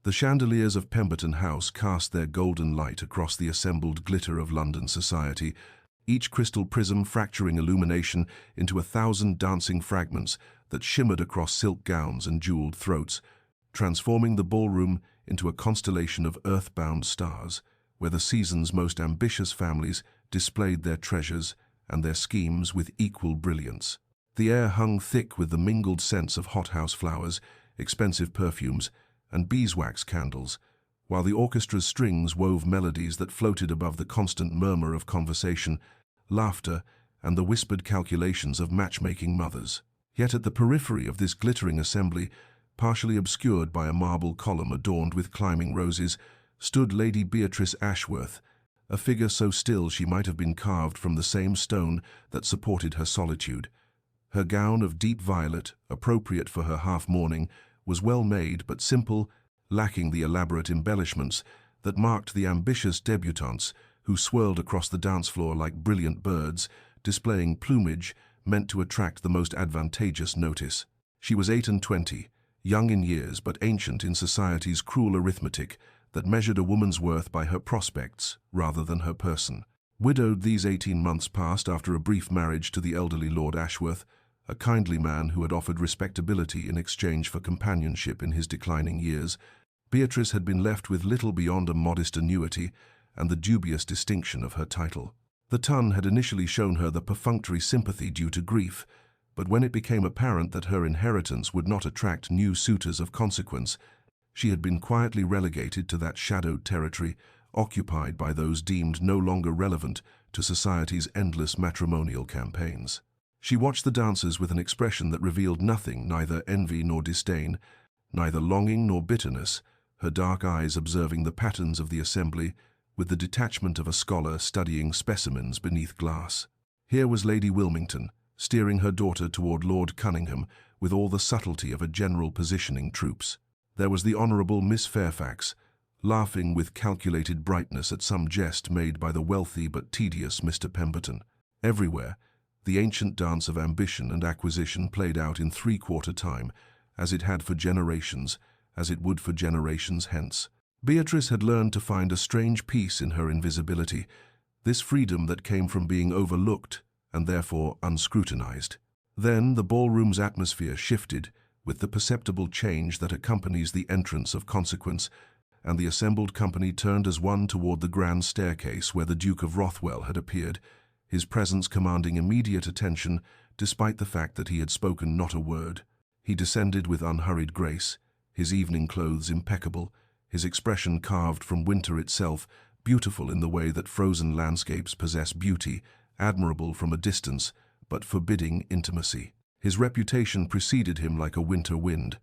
The chandeliers of Pemberton House cast their golden light across the assembled glitter of London society, each crystal prism fracturing illumination into 1,000 dancing fragments that shimmered across silk gowns and jeweled throats, transforming the ballroom into a constellation of earthbound stars, where the season's most ambitious families displayed their treasures and their schemes with equal brilliance. The air hung thick with the mingled scents of hothouse flowers, expensive perfumes, and beeswax candles, while the orchestra's strings wove melodies that floated above the constant murmur of conversation, laughter, and the whispered calculations of matchmaking mothers. Yet at the periphery of this glittering assembly, partially obscured by a marble column adorned with climbing roses, stood Lady Beatrice Ashworth, a figure so still she might have been carved from the same stone that supported her solitude. Her gown of deep violet, appropriate for her half-mourning, was well made but simple, lacking the elaborate embellishments that marked the ambitious debutantes who swirled across the dance floor like brilliant birds, displaying plumage meant to attract the most advantageous notice. She was 28, young in years but ancient in society's cruel arithmetic that measured a woman's worth by her prospects rather than her person. Widowed these 18 months past after a brief marriage to the elderly Lord Ashworth, a kindly man who had offered respectability in exchange for companionship in his declining years, Beatrice had been left with little beyond a modest annuity and the dubious distinction of her title. The Tun had initially shown her the perfunctory sympathy due to grief, but when it became apparent that her inheritance would not attract new suitors of consequence, she had been quietly relegated to that shadowed territory occupied by those deemed no longer relevant to society's endless matrimonial campaigns. She watched the dancers with an expression that revealed nothing, neither envy nor disdain, neither longing nor bitterness, her dark eyes observing the patterns of the assembly with the detachment of a scholar studying specimens beneath glass. Here was Lady Wilmington, steering her daughter toward Lord Cunningham with all the subtlety of a general positioning troops. There was the Honourable Miss Fairfax, laughing with calculated brightness at some jest made by the wealthy but tedious Mr. Pemberton. Everywhere, the ancient dance of ambition and acquisition played out in three-quarter time, as it had for generations, as it would for generations hence. Beatrice had learned to find a strange peace in her invisibility, this freedom that came from being overlooked and therefore unscrutinized. Then the ballroom's atmosphere shifted with the perceptible change that accompanies the entrance of consequence, and the assembled company turned as one toward the grand staircase where the Duke of Rothwell had appeared, his presence commanding immediate attention despite the fact that he had spoken not a word. He descended with unhurried grace, his evening clothes impeccable, his expression carved from winter itself, beautiful in the way that frozen landscapes possess beauty, admirable from a distance, but forbidding intimacy. His reputation preceded him like a winter wind.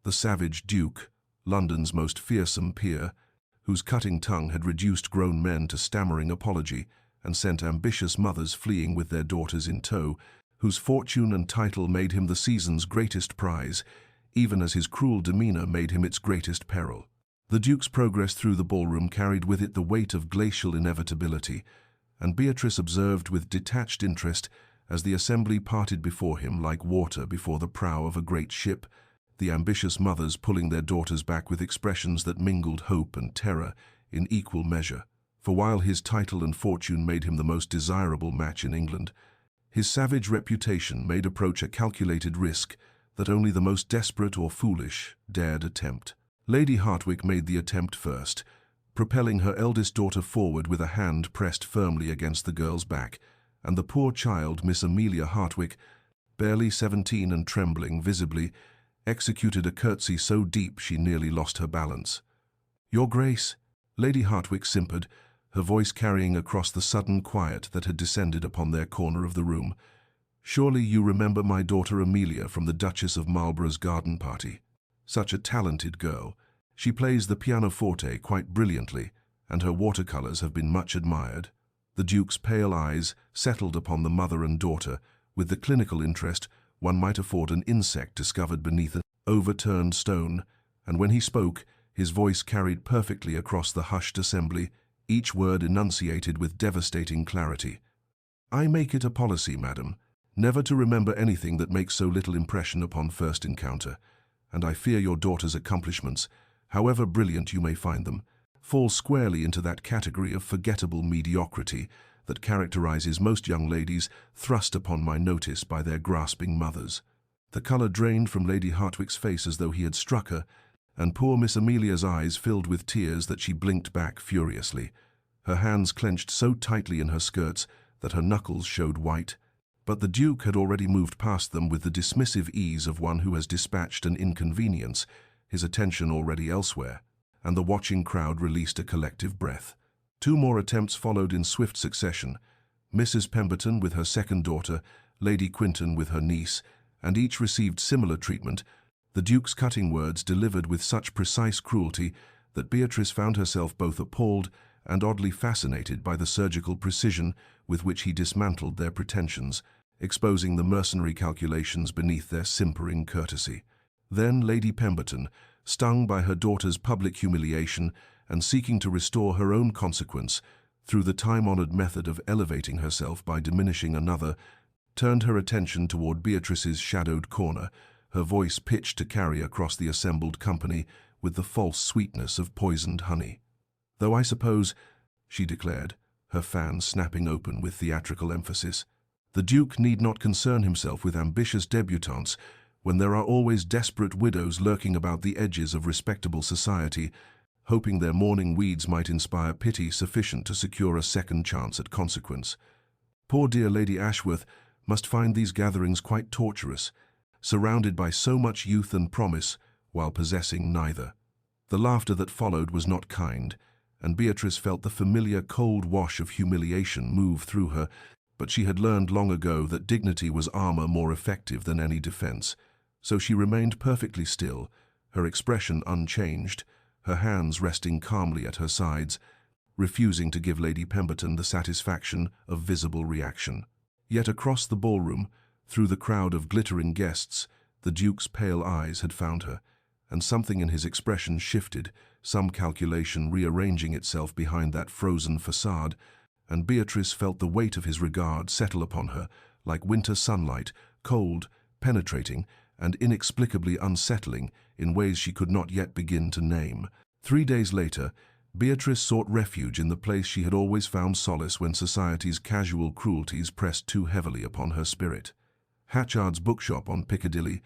The savage Duke, London's most fearsome peer, whose cutting tongue had reduced grown men to stammering apology and sent ambitious mothers fleeing with their daughters in tow, whose fortune and title made him the season's greatest prize, even as his cruel demeanor made him its greatest peril. The Duke's progress through the ballroom carried with it the weight of glacial inevitability, and Beatrice observed with detached interest as the assembly parted before him like water before the prow of a great ship, the ambitious mothers pulling their daughters back with expressions that mingled hope and terror in equal measure. For while his title and fortune made him the most desirable match in England, his savage reputation made approach a calculated risk that only the most desperate or foolish dared attempt. Lady Hartwick made the attempt first, propelling her eldest daughter forward with a hand pressed firmly against the girl's back, and the poor child, Miss Amelia Hartwick, barely 17 and trembling visibly, executed a curtsy so deep she nearly lost her balance. "Your Grace," Lady Hartwick simpered, her voice carrying across the sudden quiet that had descended upon their corner of the room. "Surely you remember my daughter Amelia from the Duchess of Marlborough's garden party. Such a talented girl. She plays the pianoforte quite brilliantly, and her watercolors have been much admired." The Duke's pale eyes settled upon the mother and daughter with the clinical interest one might afford an insect discovered beneath an overturned stone, and when he spoke, his voice carried perfectly across the hushed assembly, each word enunciated with devastating clarity. "I make it a policy, madam, never to remember anything that makes so little impression upon first encounter, and I fear your daughter's accomplishments however brilliant you may find them, fall squarely into that category of forgettable mediocrity that characterizes most young ladies thrust upon my notice by their grasping mothers. The colour drained from Lady Hartwick's face as though he had struck her, and poor Miss Amelia's eyes filled with tears that she blinked back furiously. Her hands clenched so tightly in her skirts that her knuckles showed white. But the Duke had already moved past them with the dismissive ease of one who has dispatched an inconvenience, his attention already elsewhere, and the watching crowd released a collective breath. 2 more attempts followed in swift succession, Mrs. Pemberton with her second daughter, Lady Quinton with her niece, and each received similar treatment, the Duke's cutting words delivered with such precise cruelty that Beatrice found herself both appalled and oddly fascinated by the surgical precision with which he dismantled their pretensions, exposing the mercenary calculations beneath their simpering courtesy. Then Lady Pemberton, stung by her daughter's public humiliation and seeking to restore her own consequence through the time-honored method of elevating herself by diminishing another, turned her attention toward Beatrice's shadowed corner, her voice pitched to carry across the assembled company with the false sweetness of poisoned honey. "Though I suppose," she declared, her fan snapping open with theatrical emphasis, "the Duke need not concern himself with ambitious debutantes when there are always desperate widows lurking about the edges of respectable society, hoping their mourning weeds might inspire pity sufficient to secure a second chance at consequence. Poor dear Lady Ashworth must find these gatherings quite torturous, surrounded by so much youth and promise, while possessing neither." The laughter that followed was not kind, and Beatrice felt the familiar cold wash of humiliation move through her, but she had learned long ago that dignity was armor more effective than any defense, so she remained perfectly still, her expression unchanged, her hands resting calmly at her sides, refusing to give Lady Pemberton the satisfaction of visible reaction. Yet across the ballroom, through the crowd of glittering guests, the Duke's pale eyes had found her, and something in his expression shifted, some calculation rearranging itself behind that frozen facade, and Beatrice felt the weight of his regard settle upon her, like winter sunlight, cold, penetrating, and inexplicably unsettling in ways she could not yet begin to name. 3 days later, Beatrice sought refuge in the place she had always found solace when society's casual cruelties pressed too heavily upon her spirit. Hatchard's bookshop on Piccadilly,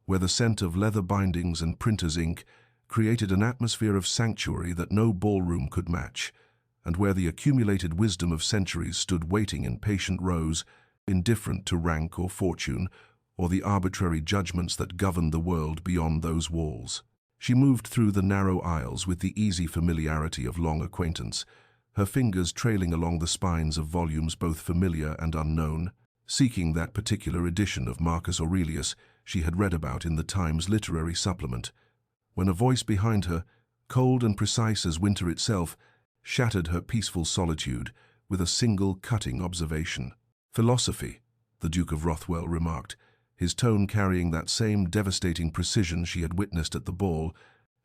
where the scent of leather bindings and printer's ink created an atmosphere of sanctuary that no ballroom could match, and where the accumulated wisdom of centuries stood waiting in patient rows, indifferent to rank or fortune, or the arbitrary judgments that governed the world beyond those walls. She moved through the narrow aisles with the easy familiarity of long acquaintance, her fingers trailing along the spines of volumes both familiar and unknown, seeking that particular edition of Marcus Aurelius she had read about in the Times literary supplement, when a voice behind her, cold and precise as winter itself, shattered her peaceful solitude with a single cutting observation. "Philosophy," the Duke of Rothwell remarked, his tone carrying that same devastating precision she had witnessed at the ball.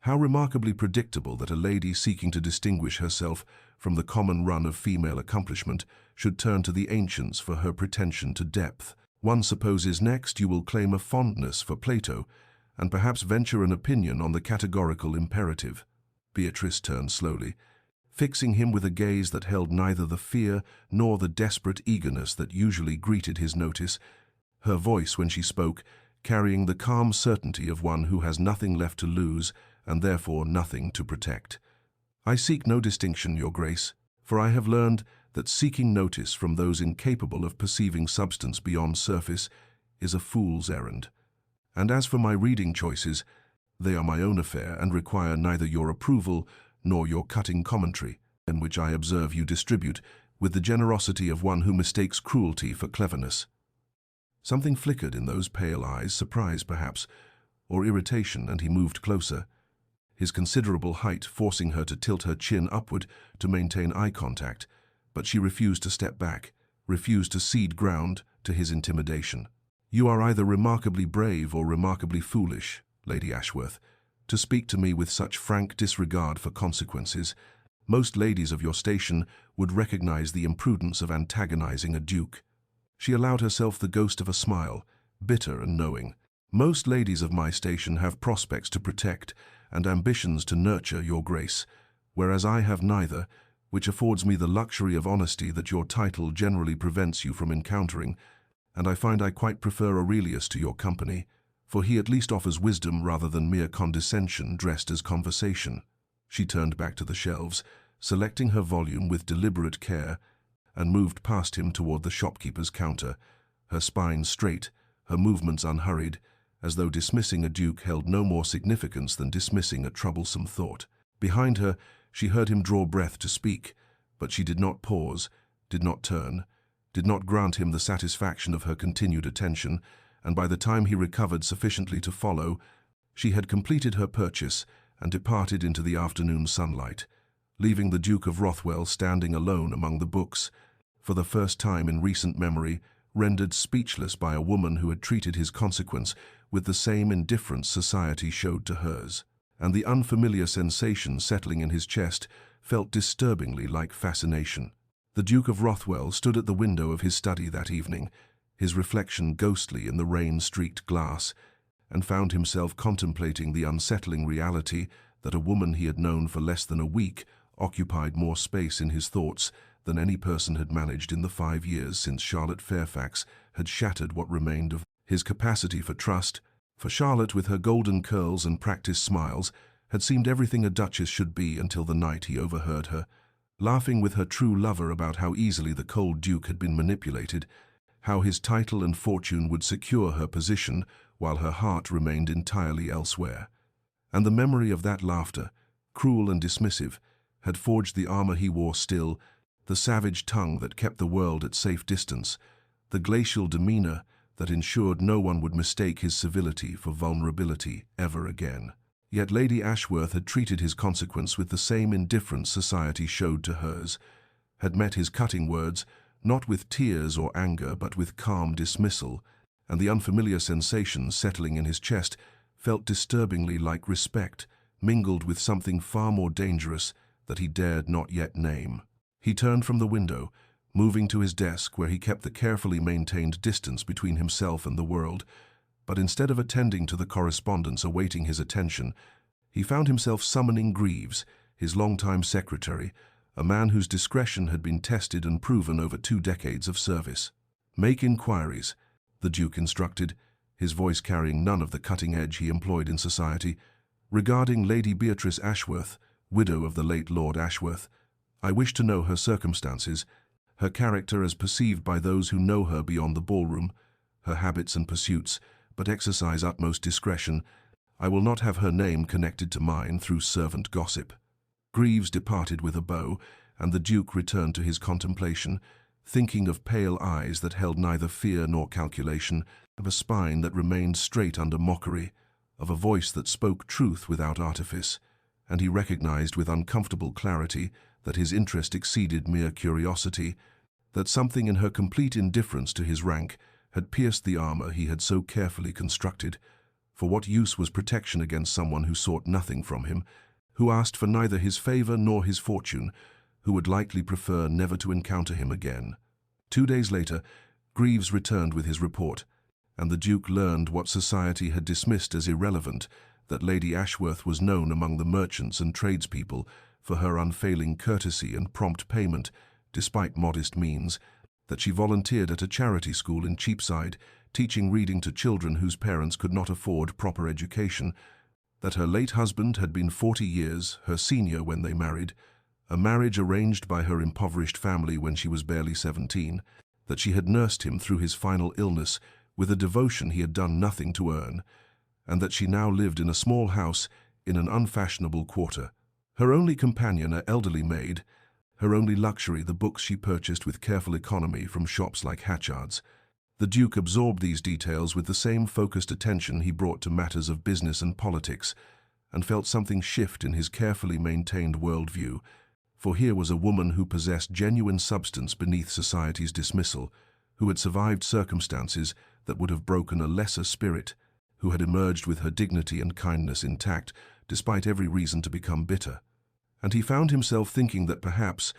"How remarkably predictable that a lady seeking to distinguish herself from the common run of female accomplishment should turn to the ancients for her pretension to depth. One supposes next you will claim a fondness for Plato, and perhaps venture an opinion on the categorical imperative." Beatrice turned slowly, fixing him with a gaze that held neither the fear nor the desperate eagerness that usually greeted his notice, her voice when she spoke carrying the calm certainty of one who has nothing left to lose and therefore nothing to protect. "I seek no distinction, Your Grace, for I have learned that seeking notice from those incapable of perceiving substance beyond surface is a fool's errand. And as for my reading choices, they are my own affair and require neither your approval nor your cutting commentary, in which I observe you distribute with the generosity of one who mistakes cruelty for cleverness." Something flickered in those pale eyes, surprise perhaps, or irritation, and he moved closer, his considerable height forcing her to tilt her chin upward to maintain eye contact, but she refused to step back, refused to cede ground to his intimidation. "You are either remarkably brave or remarkably foolish, Lady Ashworth, to speak to me with such frank disregard for consequences. Most ladies of your station would recognize the imprudence of antagonizing a duke." She allowed herself the ghost of a smile, bitter and knowing. Most ladies of my station have prospects to protect and ambitions to nurture, your grace, whereas I have neither, which affords me the luxury of honesty that your title generally prevents you from encountering, and I find I quite prefer Aurelius to your company, for he at least offers wisdom rather than mere condescension dressed as conversation." She turned back to the shelves, selecting her volume with deliberate care, and moved past him toward the shopkeeper's counter, her spine straight, her movements unhurried, as though dismissing a duke held no more significance than dismissing a troublesome thought. Behind her, she heard him draw breath to speak, but she did not pause, did not turn, did not grant him the satisfaction of her continued attention, and by the time he recovered sufficiently to follow, she had completed her purchase and departed into the afternoon sunlight, leaving the Duke of Rothwell standing alone among the books, for the first time in recent memory, rendered speechless by a woman who had treated his consequence with the same indifference society showed to hers, and the unfamiliar sensation settling in his chest felt disturbingly like fascination. The Duke of Rothwell stood at the window of his study that evening, his reflection ghostly in the rain-streaked glass, and found himself contemplating the unsettling reality that a woman he had known for less than a week occupied more space in his thoughts than any person had managed in the 5 years since Charlotte Fairfax had shattered what remained of his capacity for trust. For Charlotte, with her golden curls and practiced smiles, had seemed everything a duchess should be until the night he overheard her, laughing with her true lover about how easily the cold duke had been manipulated, how his title and fortune would secure her position while her heart remained entirely elsewhere. And the memory of that laughter, cruel and dismissive, had forged the armor he wore still, the savage tongue that kept the world at safe distance, the glacial demeanor that ensured no one would mistake his civility for vulnerability ever again. Yet Lady Ashworth had treated his consequence with the same indifference society showed to hers, had met his cutting words not with tears or anger but with calm dismissal, and the unfamiliar sensation settling in his chest felt disturbingly like respect, mingled with something far more dangerous that he dared not yet name. He turned from the window, moving to his desk where he kept the carefully maintained distance between himself and the world, but instead of attending to the correspondence awaiting his attention, he found himself summoning Greaves, his longtime secretary, a man whose discretion had been tested and proven over 2 decades of service. "Make inquiries," the Duke instructed, his voice carrying none of the cutting edge he employed in society, "regarding Lady Beatrice Ashworth, widow of the late Lord Ashworth. I wish to know her circumstances, her character as perceived by those who know her beyond the ballroom, her habits and pursuits, but exercise utmost discretion. I will not have her name connected to mine through servant gossip." Greaves departed with a bow, and the Duke returned to his contemplation, thinking of pale eyes that held neither fear nor calculation, of a spine that remained straight under mockery, of a voice that spoke truth without artifice, and he recognized with uncomfortable clarity that his interest exceeded mere curiosity, that something in her complete indifference to his rank had pierced the armor he had so carefully constructed. For what use was protection against someone who sought nothing from him, who asked for neither his favor nor his fortune, who would likely prefer never to encounter him again? 2 days later, Greaves returned with his report, and the Duke learned what society had dismissed as irrelevant, that Lady Ashworth was known among the merchants and tradespeople for her unfailing courtesy and prompt payment, despite modest means, that she volunteered at a charity school in Cheapside, teaching reading to children whose parents could not afford proper education, that her late husband had been 40 years her senior when they married, a marriage arranged by her impoverished family when she was barely 17, that she had nursed him through his final illness with a devotion he had done nothing to earn, and that she now lived in a small house in an unfashionable quarter. Her only companion, an elderly maid, her only luxury the books she purchased with careful economy from shops like Hatchard's. The Duke absorbed these details with the same focused attention he brought to matters of business and politics, and felt something shift in his carefully maintained worldview, for here was a woman who possessed genuine substance beneath society's dismissal, who had survived circumstances that would have broken a lesser spirit, who had emerged with her dignity and kindness intact, despite every reason to become bitter. And he found himself thinking that perhaps,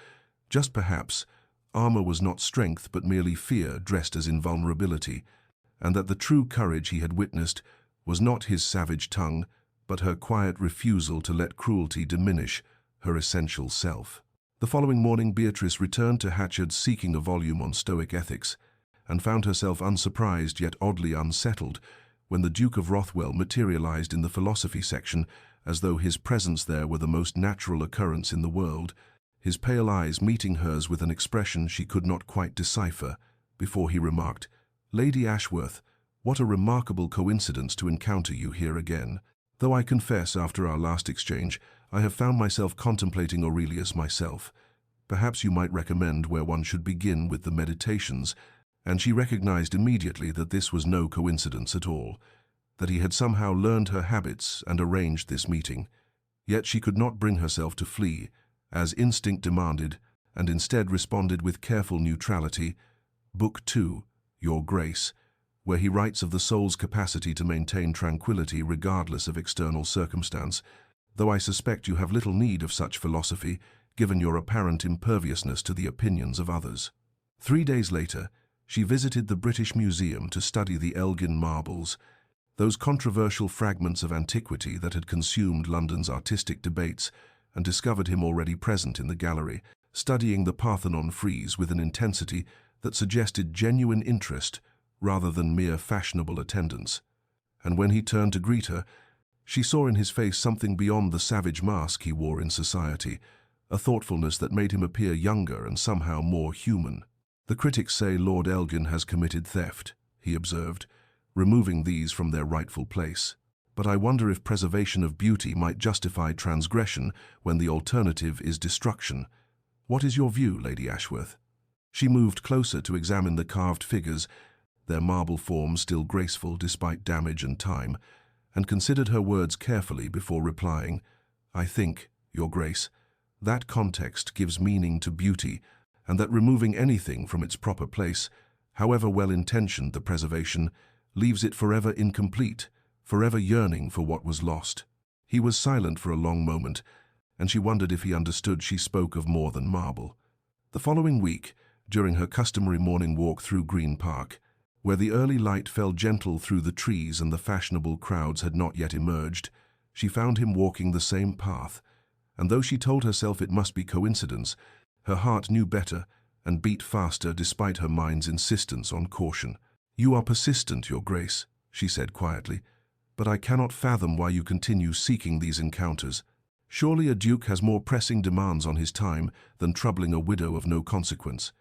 just perhaps, armor was not strength but merely fear dressed as invulnerability, and that the true courage he had witnessed was not his savage tongue, but her quiet refusal to let cruelty diminish her essential self. The following morning, Beatrice returned to Hatchard's seeking a volume on Stoic ethics, and found herself unsurprised yet oddly unsettled when the Duke of Rothwell materialized in the philosophy section as though his presence there were the most natural occurrence in the world, his pale eyes meeting hers with an expression she could not quite decipher, before he remarked, "Lady Ashworth, what a remarkable coincidence to encounter you here again. Though I confess, after our last exchange, I have found myself contemplating Aurelius myself. Perhaps you might recommend where one should begin with the meditations." And she recognized immediately that this was no coincidence at all, that he had somehow learned her habits and arranged this meeting. Yet she could not bring herself to flee, as instinct demanded, and instead responded with careful neutrality. Book 2, Your Grace, where he writes of the soul's capacity to maintain tranquility regardless of external circumstance, though I suspect you have little need of such philosophy, given your apparent imperviousness to the opinions of others. 3 days later, she visited the British Museum to study the Elgin marbles, those controversial fragments of antiquity that had consumed London's artistic debates, and discovered him already present in the gallery, studying the Parthenon frieze with an intensity that suggested genuine interest rather than mere fashionable attendance. And when he turned to greet her, she saw in his face something beyond the savage mask he wore in society, a thoughtfulness that made him appear younger and somehow more human. "The critics say Lord Elgin has committed theft," he observed, removing these from their rightful place. "But I wonder if preservation of beauty might justify transgression when the alternative is destruction. What is your view, Lady Ashworth?" She moved closer to examine the carved figures, their marble forms still graceful despite damage and time, and considered her words carefully before replying, "I think, Your Grace, that context gives meaning to beauty, and that removing anything from its proper place, however well-intentioned the preservation, leaves it forever incomplete, forever yearning for what was lost." He was silent for a long moment, and she wondered if he understood she spoke of more than marble. The following week, during her customary morning walk through Green Park, where the early light fell gentle through the trees and the fashionable crowds had not yet emerged, she found him walking the same path, and though she told herself it must be coincidence, her heart knew better and beat faster despite her mind's insistence on caution. "You are persistent, Your Grace," she said quietly, "but I cannot fathom why you continue seeking these encounters. Surely a duke has more pressing demands on his time than troubling a widow of no consequence."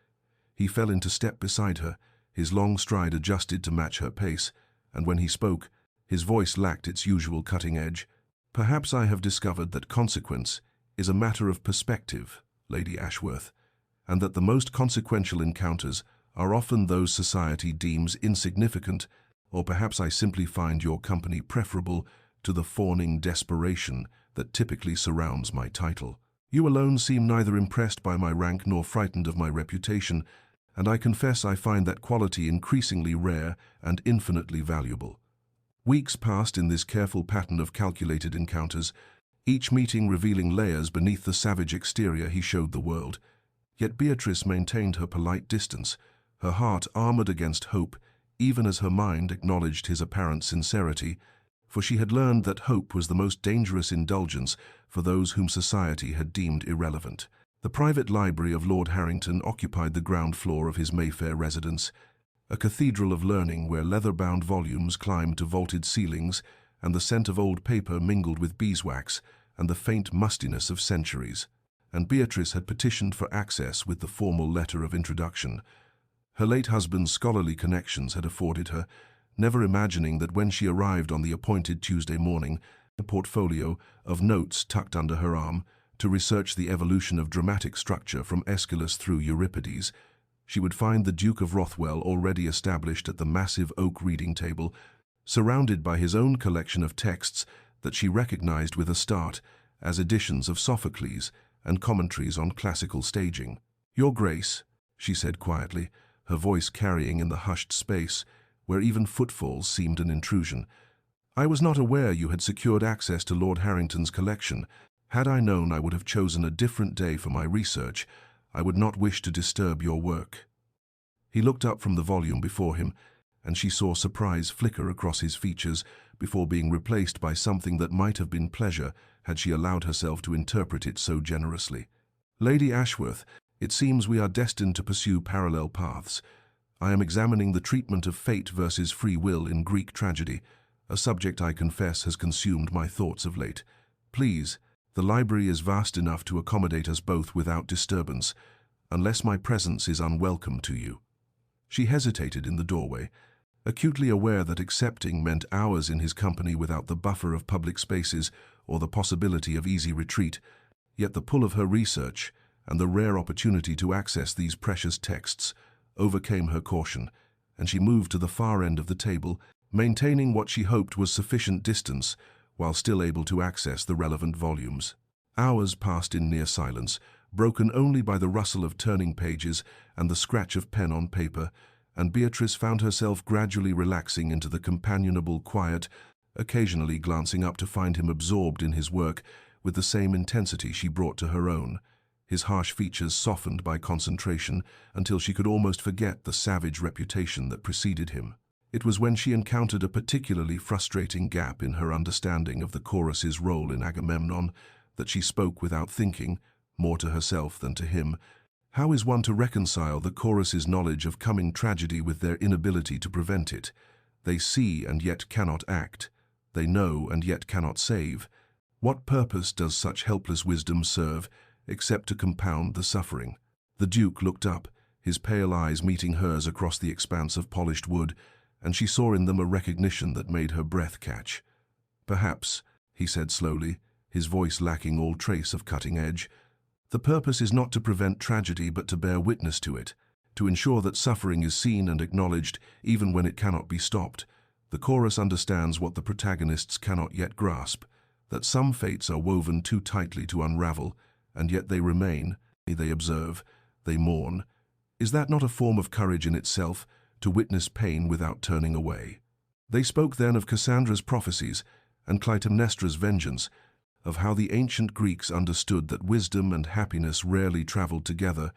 He fell into step beside her, his long stride adjusted to match her pace, and when he spoke, his voice lacked its usual cutting edge. "Perhaps I have discovered that consequence is a matter of perspective, Lady Ashworth, and that the most consequential encounters are often those society deems insignificant, or perhaps I simply find your company preferable to the fawning desperation that typically surrounds my title. You alone seem neither impressed by my rank nor frightened of my reputation, and I confess I find that quality increasingly rare and infinitely valuable." Weeks passed in this careful pattern of calculated encounters, each meeting revealing layers beneath the savage exterior he showed the world. Yet Beatrice maintained her polite distance, her heart armored against hope, even as her mind acknowledged his apparent sincerity, for she had learned that hope was the most dangerous indulgence for those whom society had deemed irrelevant. The private library of Lord Harrington occupied the ground floor of his Mayfair residence, a cathedral of learning where leather-bound volumes climbed to vaulted ceilings and the scent of old paper mingled with beeswax and the faint mustiness of centuries. And Beatrice had petitioned for access with the formal letter of introduction. Her late husband's scholarly connections had afforded her, never imagining that when she arrived on the appointed Tuesday morning, a portfolio of notes tucked under her arm, to research the evolution of dramatic structure from Aeschylus through Euripides, she would find the Duke of Rothwell already established at the massive oak reading table, surrounded by his own collection of texts that she recognized with a start as editions of Sophocles and commentaries on classical staging. "Your Grace," she said quietly, her voice carrying in the hushed space, where even footfalls seemed an intrusion, "I was not aware you had secured access to Lord Harrington's collection. Had I known, I would have chosen a different day for my research. I would not wish to disturb your work." He looked up from the volume before him, and she saw surprise flicker across his features before being replaced by something that might have been pleasure had she allowed herself to interpret it so generously. Lady Ashworth, it seems we are destined to pursue parallel paths. I am examining the treatment of fate versus free will in Greek tragedy, a subject I confess has consumed my thoughts of late. Please, the library is vast enough to accommodate us both without disturbance, unless my presence is unwelcome to you. She hesitated in the doorway, acutely aware that accepting meant hours in his company without the buffer of public spaces or the possibility of easy retreat, yet the pull of her research and the rare opportunity to access these precious texts overcame her caution, and she moved to the far end of the table, maintaining what she hoped was sufficient distance while still able to access the relevant volumes. Hours passed in near silence, broken only by the rustle of turning pages and the scratch of pen on paper, and Beatrice found herself gradually relaxing into the companionable quiet, occasionally glancing up to find him absorbed in his work with the same intensity she brought to her own, his harsh features softened by concentration until she could almost forget the savage reputation that preceded him. It was when she encountered a particularly frustrating gap in her understanding of the chorus's role in Agamemnon that she spoke without thinking, more to herself than to him. How is one to reconcile the chorus's knowledge of coming tragedy with their inability to prevent it? They see and yet cannot act. They know and yet cannot save. What purpose does such helpless wisdom serve, except to compound the suffering? The Duke looked up, his pale eyes meeting hers across the expanse of polished wood, and she saw in them a recognition that made her breath catch. "Perhaps," he said slowly, his voice lacking all trace of cutting edge, "the purpose is not to prevent tragedy but to bear witness to it, to ensure that suffering is seen and acknowledged even when it cannot be stopped. The chorus understands what the protagonists cannot yet grasp, that some fates are woven too tightly to unravel, and yet they remain, they observe, they mourn. Is that not a form of courage in itself, to witness pain without turning away?" They spoke then of Cassandra's prophecies and Clytemnestra's vengeance, of how the ancient Greeks understood that wisdom and happiness rarely traveled together,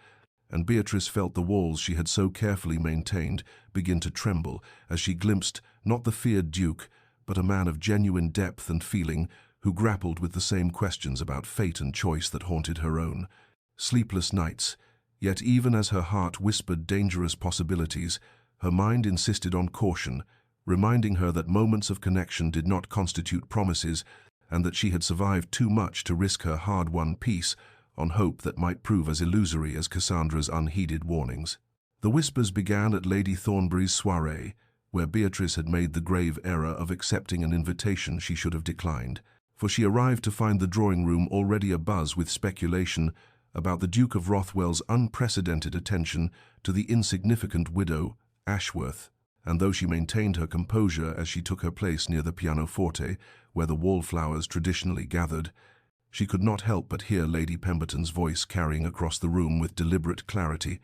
and Beatrice felt the walls she had so carefully maintained begin to tremble as she glimpsed not the feared Duke, but a man of genuine depth and feeling who grappled with the same questions about fate and choice that haunted her own. Sleepless nights, yet even as her heart whispered dangerous possibilities, her mind insisted on caution, reminding her that moments of connection did not constitute promises, and that she had survived too much to risk her hard-won peace on hope that might prove as illusory as Cassandra's unheeded warnings. The whispers began at Lady Thornbury's soirée, where Beatrice had made the grave error of accepting an invitation she should have declined, for she arrived to find the drawing-room already abuzz with speculation about the Duke of Rothwell's unprecedented attention to the insignificant widow, Ashworth, and though she maintained her composure as she took her place near the pianoforte, where the wallflowers traditionally gathered, she could not help but hear Lady Pemberton's voice carrying across the room with deliberate clarity.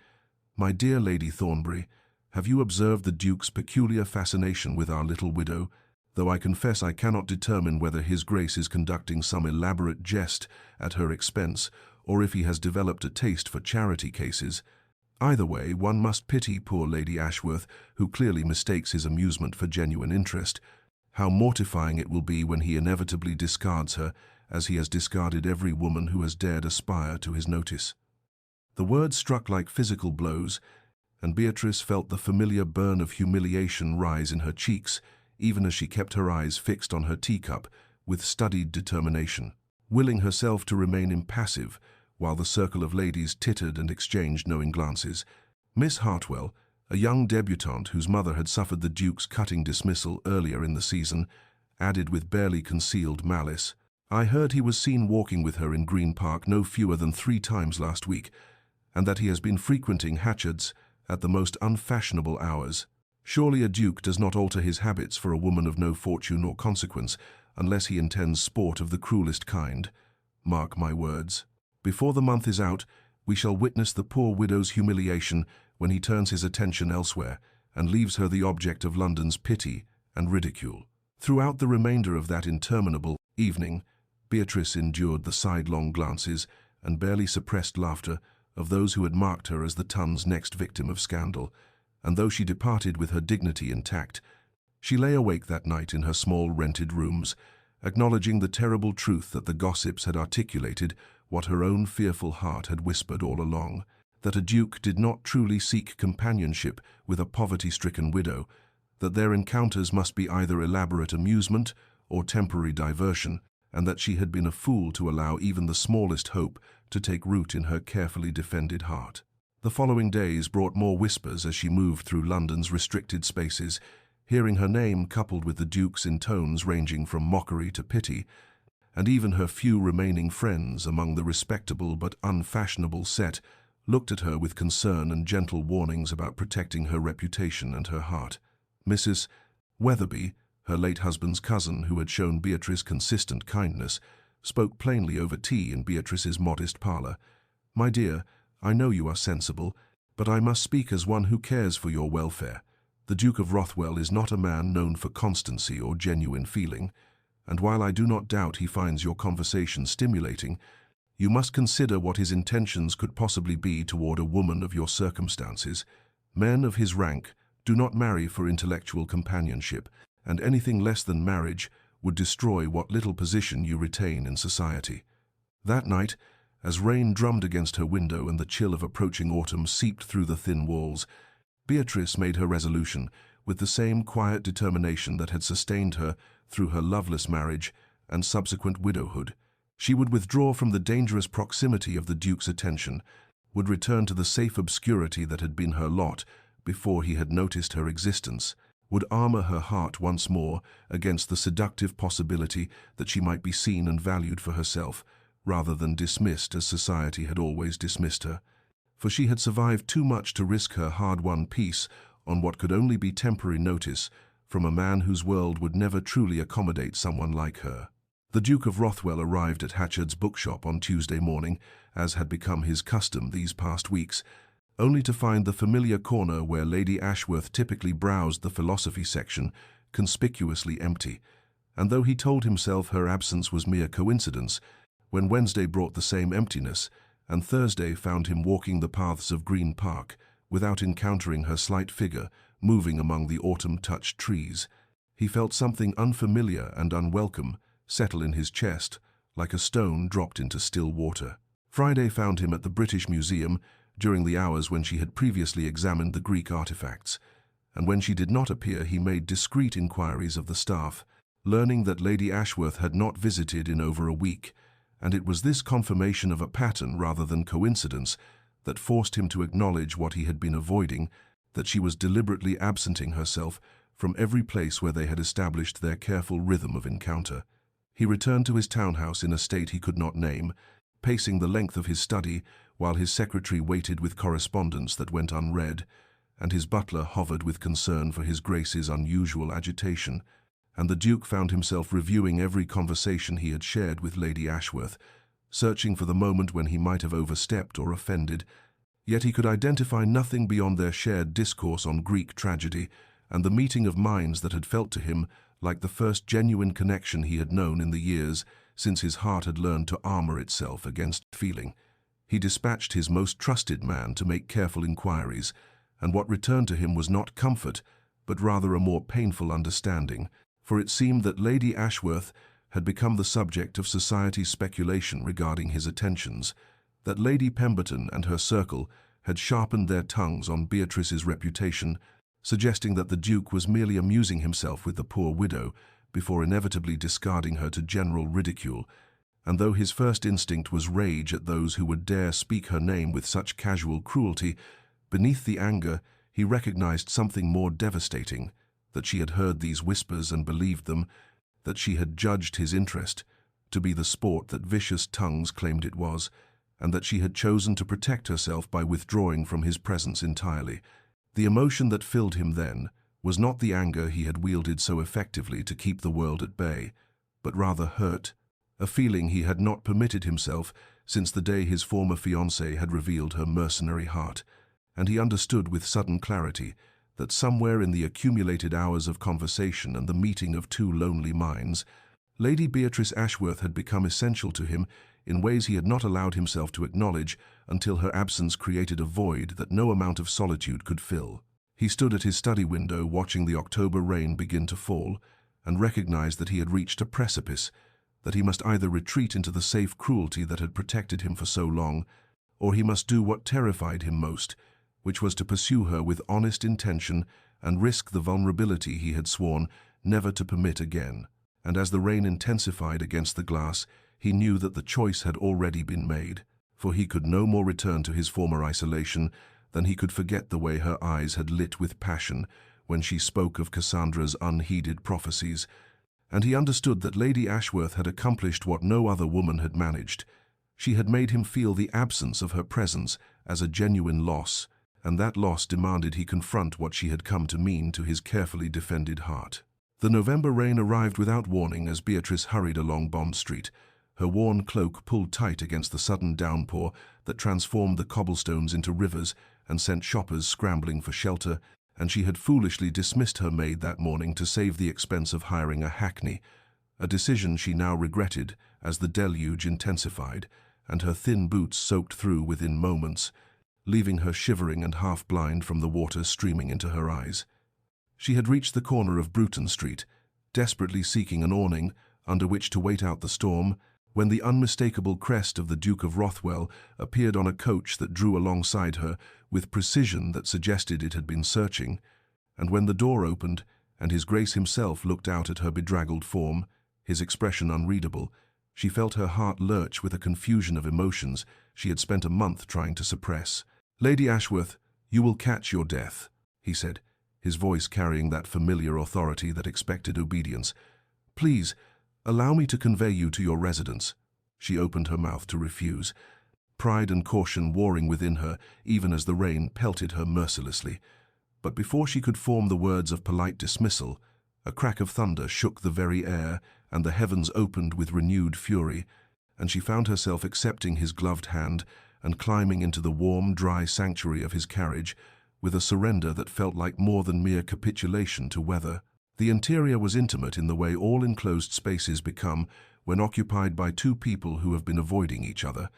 "My dear Lady Thornbury, have you observed the Duke's peculiar fascination with our little widow, though I confess I cannot determine whether His Grace is conducting some elaborate jest at her expense, or if he has developed a taste for charity cases. Either way, one must pity poor Lady Ashworth, who clearly mistakes his amusement for genuine interest. How mortifying it will be when he inevitably discards her, as he has discarded every woman who has dared aspire to his notice." The words struck like physical blows, and Beatrice felt the familiar burn of humiliation rise in her cheeks, even as she kept her eyes fixed on her teacup with studied determination, willing herself to remain impassive while the circle of ladies tittered and exchanged knowing glances. Miss Hartwell, a young debutante whose mother had suffered the Duke's cutting dismissal earlier in the season, added with barely concealed malice, "I heard he was seen walking with her in Green Park no fewer than 3 times last week, and that he has been frequenting Hatchard's at the most unfashionable hours. Surely a duke does not alter his habits for a woman of no fortune or consequence, unless he intends sport of the cruelest kind. Mark my words. Before the month is out, we shall witness the poor widow's humiliation when he turns his attention elsewhere and leaves her the object of London's pity and ridicule." Throughout the remainder of that interminable evening, Beatrice endured the sidelong glances and barely suppressed laughter of those who had marked her as the Tun's next victim of scandal, and though she departed with her dignity intact, She lay awake that night in her small rented rooms, acknowledging the terrible truth that the gossips had articulated what her own fearful heart had whispered all along, that a duke did not truly seek companionship with a poverty-stricken widow, that their encounters must be either elaborate amusement or temporary diversion, and that she had been a fool to allow even the smallest hope to take root in her carefully defended heart. The following days brought more whispers as she moved through London's restricted spaces, hearing her name coupled with the Duke's in tones ranging from mockery to pity, and even her few remaining friends among the respectable but unfashionable set looked at her with concern and gentle warnings about protecting her reputation and her heart. Mrs. Weatherby, her late husband's cousin who had shown Beatrice consistent kindness, spoke plainly over tea in Beatrice's modest parlour. "My dear, I know you are sensible, but I must speak as one who cares for your welfare. The Duke of Rothwell is not a man known for constancy or genuine feeling, and while I do not doubt he finds your conversation stimulating, you must consider what his intentions could possibly be toward a woman of your circumstances. Men of his rank do not marry for intellectual companionship, and anything less than marriage would destroy what little position you retain in society." That night, as rain drummed against her window and the chill of approaching autumn seeped through the thin walls, Beatrice made her resolution with the same quiet determination that had sustained her through her loveless marriage and subsequent widowhood. She would withdraw from the dangerous proximity of the Duke's attention, would return to the safe obscurity that had been her lot before he had noticed her existence, would armor her heart once more against the seductive possibility that she might be seen and valued for herself, rather than dismissed as society had always dismissed her. For she had survived too much to risk her hard-won peace on what could only be temporary notice from a man whose world would never truly accommodate someone like her. The Duke of Rothwell arrived at Hatchard's bookshop on Tuesday morning, as had become his custom these past weeks, only to find the familiar corner where Lady Ashworth typically browsed the philosophy section conspicuously empty, and though he told himself her absence was mere coincidence, when Wednesday brought the same emptiness, and Thursday found him walking the paths of Green Park without encountering her slight figure moving among the autumn-touched trees, he felt something unfamiliar and unwelcome settle in his chest, like a stone dropped into still water. Friday found him at the British Museum during the hours when she had previously examined the Greek artifacts, and when she did not appear he made discreet inquiries of the staff, learning that Lady Ashworth had not visited in over a week, and it was this confirmation of a pattern rather than coincidence that forced him to acknowledge what he had been avoiding, that she was deliberately absenting herself from every place where they had established their careful rhythm of encounter. He returned to his townhouse in a state he could not name, pacing the length of his study while his secretary waited with correspondence that went unread, and his butler hovered with concern for his Grace's unusual agitation, and the Duke found himself reviewing every conversation he had shared with Lady Ashworth, searching for the moment when he might have overstepped or offended, yet he could identify nothing beyond their shared discourse on Greek tragedy and the meeting of minds that had felt to him like the first genuine connection he had known in the years since his heart had learned to armor itself against feeling. He dispatched his most trusted man to make careful inquiries, and what returned to him was not comfort, but rather a more painful understanding, for it seemed that Lady Ashworth had become the subject of society's speculation regarding his attentions, that Lady Pemberton and her circle had sharpened their tongues on Beatrice's reputation, suggesting that the Duke was merely amusing himself with the poor widow before inevitably discarding her to general ridicule, and though his first instinct was rage at those who would dare speak her name with such casual cruelty, beneath the anger he recognized something more devastating, that she had heard these whispers and believed them, that she had judged his interest to be the sport that vicious tongues claimed it was, and that she had chosen to protect herself by withdrawing from his presence entirely. The emotion that filled him then was not the anger he had wielded so effectively to keep the world at bay, but rather hurt, a feeling he had not permitted himself since the day his former fiancée had revealed her mercenary heart, and he understood with sudden clarity that somewhere in the accumulated hours of conversation and the meeting of two lonely minds, Lady Beatrice Ashworth had become essential to him in ways he had not allowed himself to acknowledge until her absence created a void that no amount of solitude could fill. He stood at his study window watching the October rain begin to fall and recognized that he had reached a precipice, that he must either retreat into the safe cruelty that had protected him for so long, or he must do what terrified him most, which was to pursue her with honest intention and risk the vulnerability he had sworn never to permit again. And as the rain intensified against the glass, he knew that the choice had already been made, for he could no more return to his former isolation than he could forget the way her eyes had lit with passion when she spoke of Cassandra's unheeded prophecies, and he understood that Lady Ashworth had accomplished what no other woman had managed. She had made him feel the absence of her presence as a genuine loss, and that loss demanded he confront what she had come to mean to his carefully defended heart. The November rain arrived without warning as Beatrice hurried along Bond Street, her worn cloak pulled tight against the sudden downpour that transformed the cobblestones into rivers and sent shoppers scrambling for shelter, and she had foolishly dismissed her maid that morning to save the expense of hiring a hackney, a decision she now regretted as the deluge intensified, and her thin boots soaked through within moments, leaving her shivering and half-blind from the water streaming into her eyes. She had reached the corner of Bruton Street, desperately seeking an awning under which to wait out the storm, when the unmistakable crest of the Duke of Rothwell appeared on a coach that drew alongside her with precision that suggested it had been searching, and when the door opened and His Grace himself looked out at her bedraggled form, his expression unreadable, she felt her heart lurch with a confusion of emotions she had spent a month trying to suppress. "Lady Ashworth, you will catch your death," he said, his voice carrying that familiar authority that expected obedience. "Please, allow me to convey you to your residence." She opened her mouth to refuse, pride and caution warring within her even as the rain pelted her mercilessly. But before she could form the words of polite dismissal, a crack of thunder shook the very air and the heavens opened with renewed fury, and she found herself accepting his gloved hand and climbing into the warm, dry sanctuary of his carriage with a surrender that felt like more than mere capitulation to weather. The interior was intimate in the way all enclosed spaces become when occupied by two people who have been avoiding each other.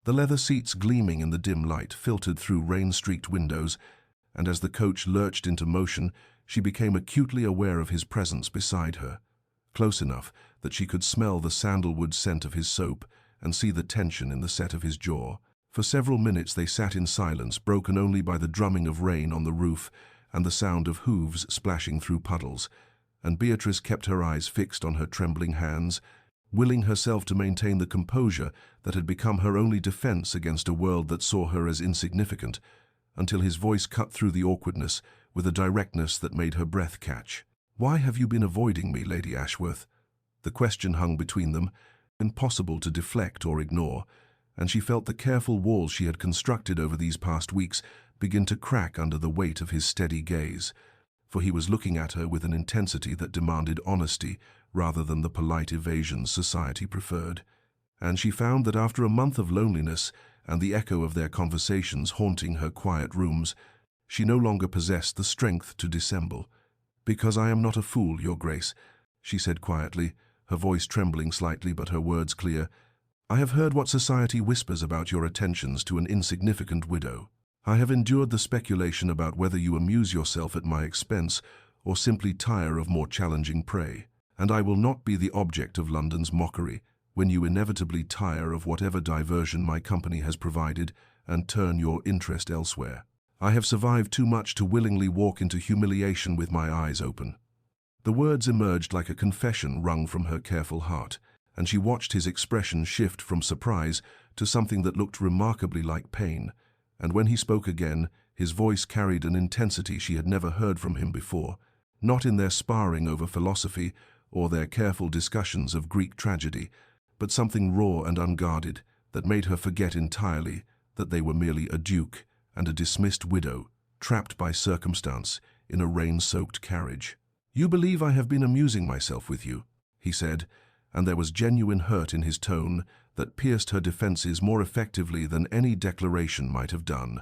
The leather seats gleaming in the dim light filtered through rain-streaked windows, and as the coach lurched into motion, she became acutely aware of his presence beside her, close enough that she could smell the sandalwood scent of his soap and see the tension in the set of his jaw. For several minutes they sat in silence, broken only by the drumming of rain on the roof and the sound of hooves splashing through puddles, and Beatrice kept her eyes fixed on her trembling hands, willing herself to maintain the composure that had become her only defense against a world that saw her as insignificant, until his voice cut through the awkwardness with a directness that made her breath catch. "Why have you been avoiding me, Lady Ashworth?" The question hung between them, impossible to deflect or ignore, and she felt the careful wall she had constructed over these past weeks begin to crack under the weight of his steady gaze, for he was looking at her with an intensity that demanded honesty rather than the polite evasions society preferred. And she found that after a month of loneliness and the echo of their conversations haunting her quiet rooms, she no longer possessed the strength to dissemble. "Because I am not a fool, Your Grace," she said quietly, her voice trembling slightly but her words clear. "I have heard what society whispers about your attentions to an insignificant widow. I have endured the speculation about whether you amuse yourself at my expense or simply tire of more challenging prey, and I will not be the object of London's mockery when you inevitably tire of whatever diversion my company has provided and turn your interest elsewhere. I have survived too much to willingly walk into humiliation with my eyes open." The words emerged like a confession wrung from her careful heart, and she watched his expression shift from surprise to something that looked remarkably like pain, and when he spoke again, his voice carried an intensity she had never heard from him before, not in their sparring over philosophy or their careful discussions of Greek tragedy, but something raw and unguarded that made her forget entirely that they were merely a duke and a dismissed widow, trapped by circumstance in a rain-soaked carriage. "You believe I have been amusing myself with you," he said, and there was genuine hurt in his tone that pierced her defenses more effectively than any declaration might have done.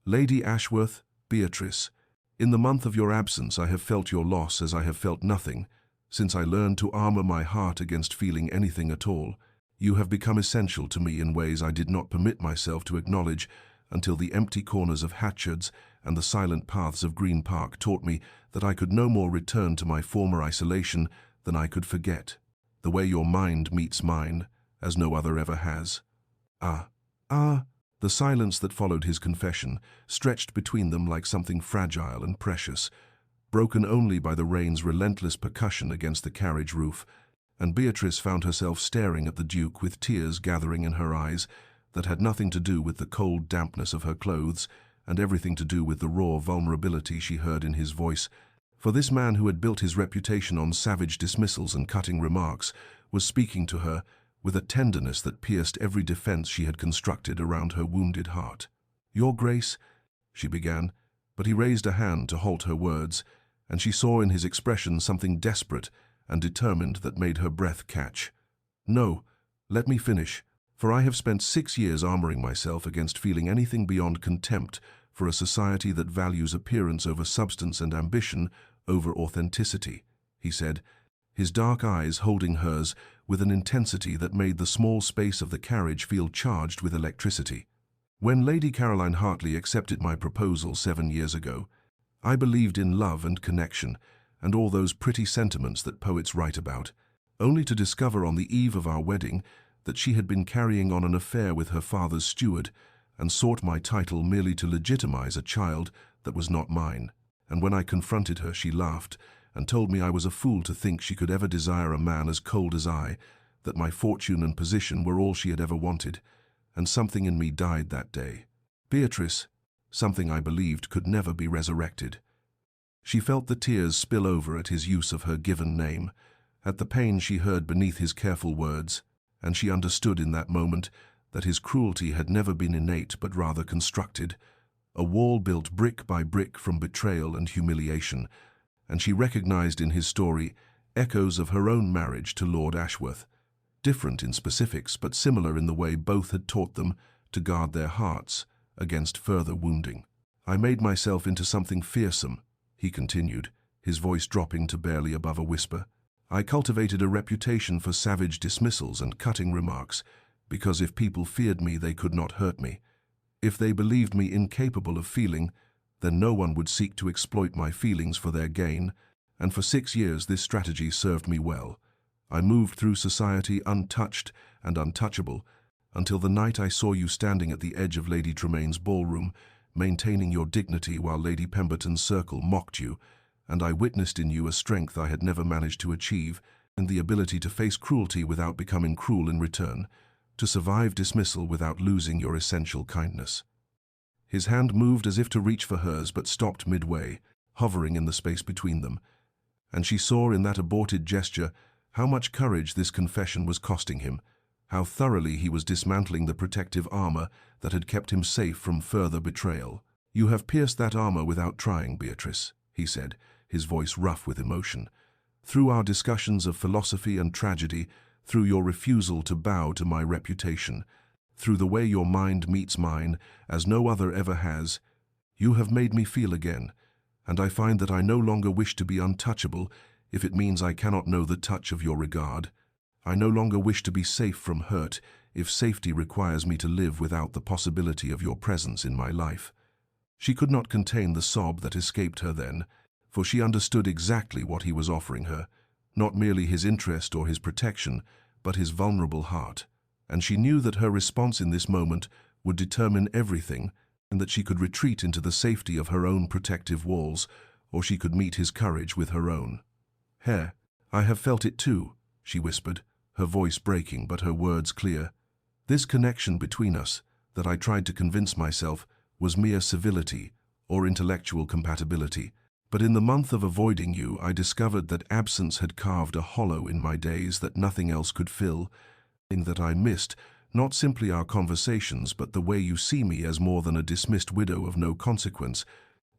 "Lady Ashworth, Beatrice, in the month of your absence I have felt your loss as I have felt nothing, since I learned to armor my heart against feeling anything at all. You have become essential to me in ways I did not permit myself to acknowledge until the empty corners of Hatchards and the silent paths of Green Park taught me that I could no more return to my former isolation than I could forget. The way your mind meets mine, as no other ever has. Ah. The silence that followed his confession stretched between them like something fragile and precious, broken only by the rain's relentless percussion against the carriage roof, and Beatrice found herself staring at the Duke with tears gathering in her eyes that had nothing to do with the cold dampness of her clothes and everything to do with the raw vulnerability she heard in his voice. For this man who had built his reputation on savage dismissals and cutting remarks was speaking to her with a tenderness that pierced every defense she had constructed around her wounded heart. "Your Grace," she began, but he raised a hand to halt her words, and she saw in his expression something desperate and determined that made her breath catch. "No, let me finish, for I have spent 6 years armoring myself against feeling anything beyond contempt for a society that values appearance over substance and ambition over authenticity," he said, his dark eyes holding hers with an intensity that made the small space of the carriage feel charged with electricity. "When Lady Caroline Hartley accepted my proposal 7 years ago, I believed in love and connection and all those pretty sentiments that poets write about, only to discover on the eve of our wedding that she had been carrying on an affair with her father's steward and sought my title merely to legitimize a child that was not mine. And when I confronted her, she laughed and told me I was a fool to think she could ever desire a man as cold as I, that my fortune and position were all she had ever wanted, and something in me died that day. Beatrice, something I believed could never be resurrected." She felt the tears spill over at his use of her given name, at the pain she heard beneath his careful words, and she understood in that moment that his cruelty had never been innate but rather constructed, a wall built brick by brick from betrayal and humiliation, and she recognized in his story echoes of her own marriage to Lord Ashworth, different in specifics but similar in the way both had taught them to guard their hearts against further wounding. "I made myself into something fearsome," he continued, his voice dropping to barely above a whisper. "I cultivated a reputation for savage dismissals and cutting remarks, because if people feared me, they could not hurt me. If they believed me incapable of feeling, then no one would seek to exploit my feelings for their gain, and for 6 years this strategy served me well. I moved through society untouched and untouchable, until the night I saw you standing at the edge of Lady Tremain's ballroom, maintaining your dignity while Lady Pemberton's circle mocked you, and I witnessed in you a strength I had never managed to achieve, and the ability to face cruelty without becoming cruel in return, to survive dismissal without losing your essential kindness." His hand moved as if to reach for hers but stopped midway, hovering in the space between them, and she saw in that aborted gesture how much courage this confession was costing him, how thoroughly he was dismantling the protective armor that had kept him safe from further betrayal. "You have pierced that armor without trying, Beatrice," he said, his voice rough with emotion. "Through our discussions of philosophy and tragedy, through your refusal to bow to my reputation, through the way your mind meets mine, as no other ever has, you have made me feel again, and I find that I no longer wish to be untouchable if it means I cannot know the touch of your regard. I no longer wish to be safe from hurt if safety requires me to live without the possibility of your presence in my life." She could not contain the sob that escaped her then, for she understood exactly what he was offering her, not merely his interest or his protection, but his vulnerable heart, and she knew that her response in this moment would determine everything, and that she could retreat into the safety of her own protective walls, or she could meet his courage with her own. "Herr, I have felt it too," she whispered, her voice breaking but her words clear. "This connection between us, that I tried to convince myself, was mere civility or intellectual compatibility. But in the month of avoiding you, I discovered that absence had carved a hollow in my days that nothing else could fill, and that I missed, not simply our conversations, but the way you see me as more than a dismissed widow of no consequence,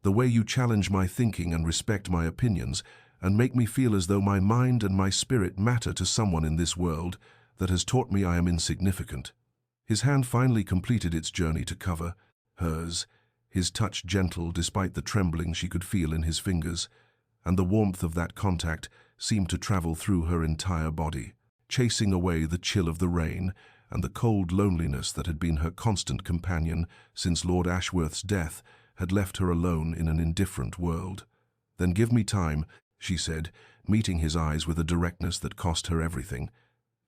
the way you challenge my thinking and respect my opinions, and make me feel as though my mind and my spirit matter to someone in this world that has taught me I am insignificant." His hand finally completed its journey to cover hers, his touch gentle despite the trembling she could feel in his fingers, and the warmth of that contact seemed to travel through her entire body, chasing away the chill of the rain and the cold loneliness that had been her constant companion since Lord Ashworth's death had left her alone in an indifferent world. "Then give me time," she said, meeting his eyes with a directness that cost her everything.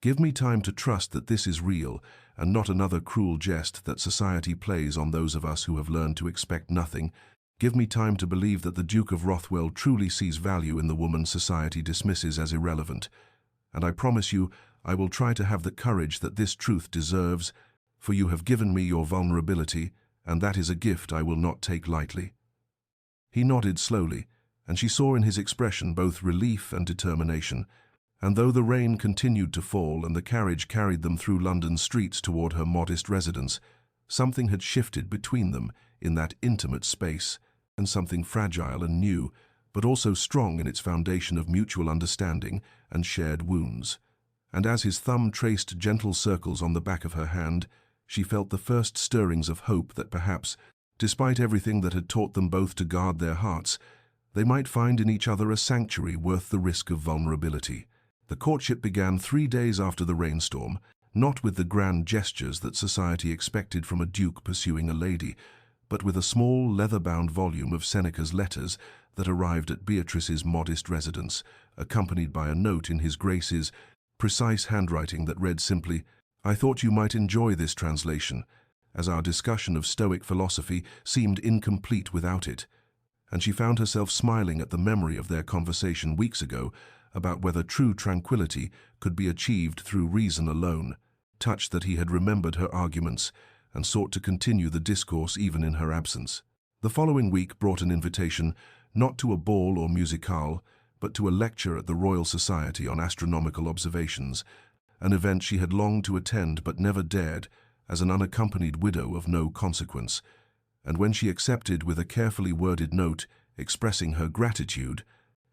"Give me time to trust that this is real and not another cruel jest that society plays on those of us who have learned to expect nothing. Give me time to believe that the Duke of Rothwell truly sees value in the woman society dismisses as irrelevant. And I promise you, I will try to have the courage that this truth deserves, for you have given me your vulnerability, and that is a gift I will not take lightly." He nodded slowly, and she saw in his expression both relief and determination. And though the rain continued to fall and the carriage carried them through London streets toward her modest residence, something had shifted between them in that intimate space, and something fragile and new, but also strong in its foundation of mutual understanding and shared wounds. And as his thumb traced gentle circles on the back of her hand, she felt the first stirrings of hope that perhaps, despite everything that had taught them both to guard their hearts, they might find in each other a sanctuary worth the risk of vulnerability. The courtship began 3 days after the rainstorm, not with the grand gestures that society expected from a duke pursuing a lady, but with a small leather-bound volume of Seneca's letters that arrived at Beatrice's modest residence, accompanied by a note in his Grace's precise handwriting that read simply, "I thought you might enjoy this translation, as our discussion of Stoic philosophy seemed incomplete without it." And she found herself smiling at the memory of their conversation weeks ago about whether true tranquility could be achieved through reason alone, touched that he had remembered her arguments and sought to continue the discourse even in her absence. The following week brought an invitation not to a ball or musicale, but to a lecture at the Royal Society on Astronomical Observations, an event she had longed to attend but never dared, as an unaccompanied widow of no consequence. And when she accepted with a carefully worded note expressing her gratitude,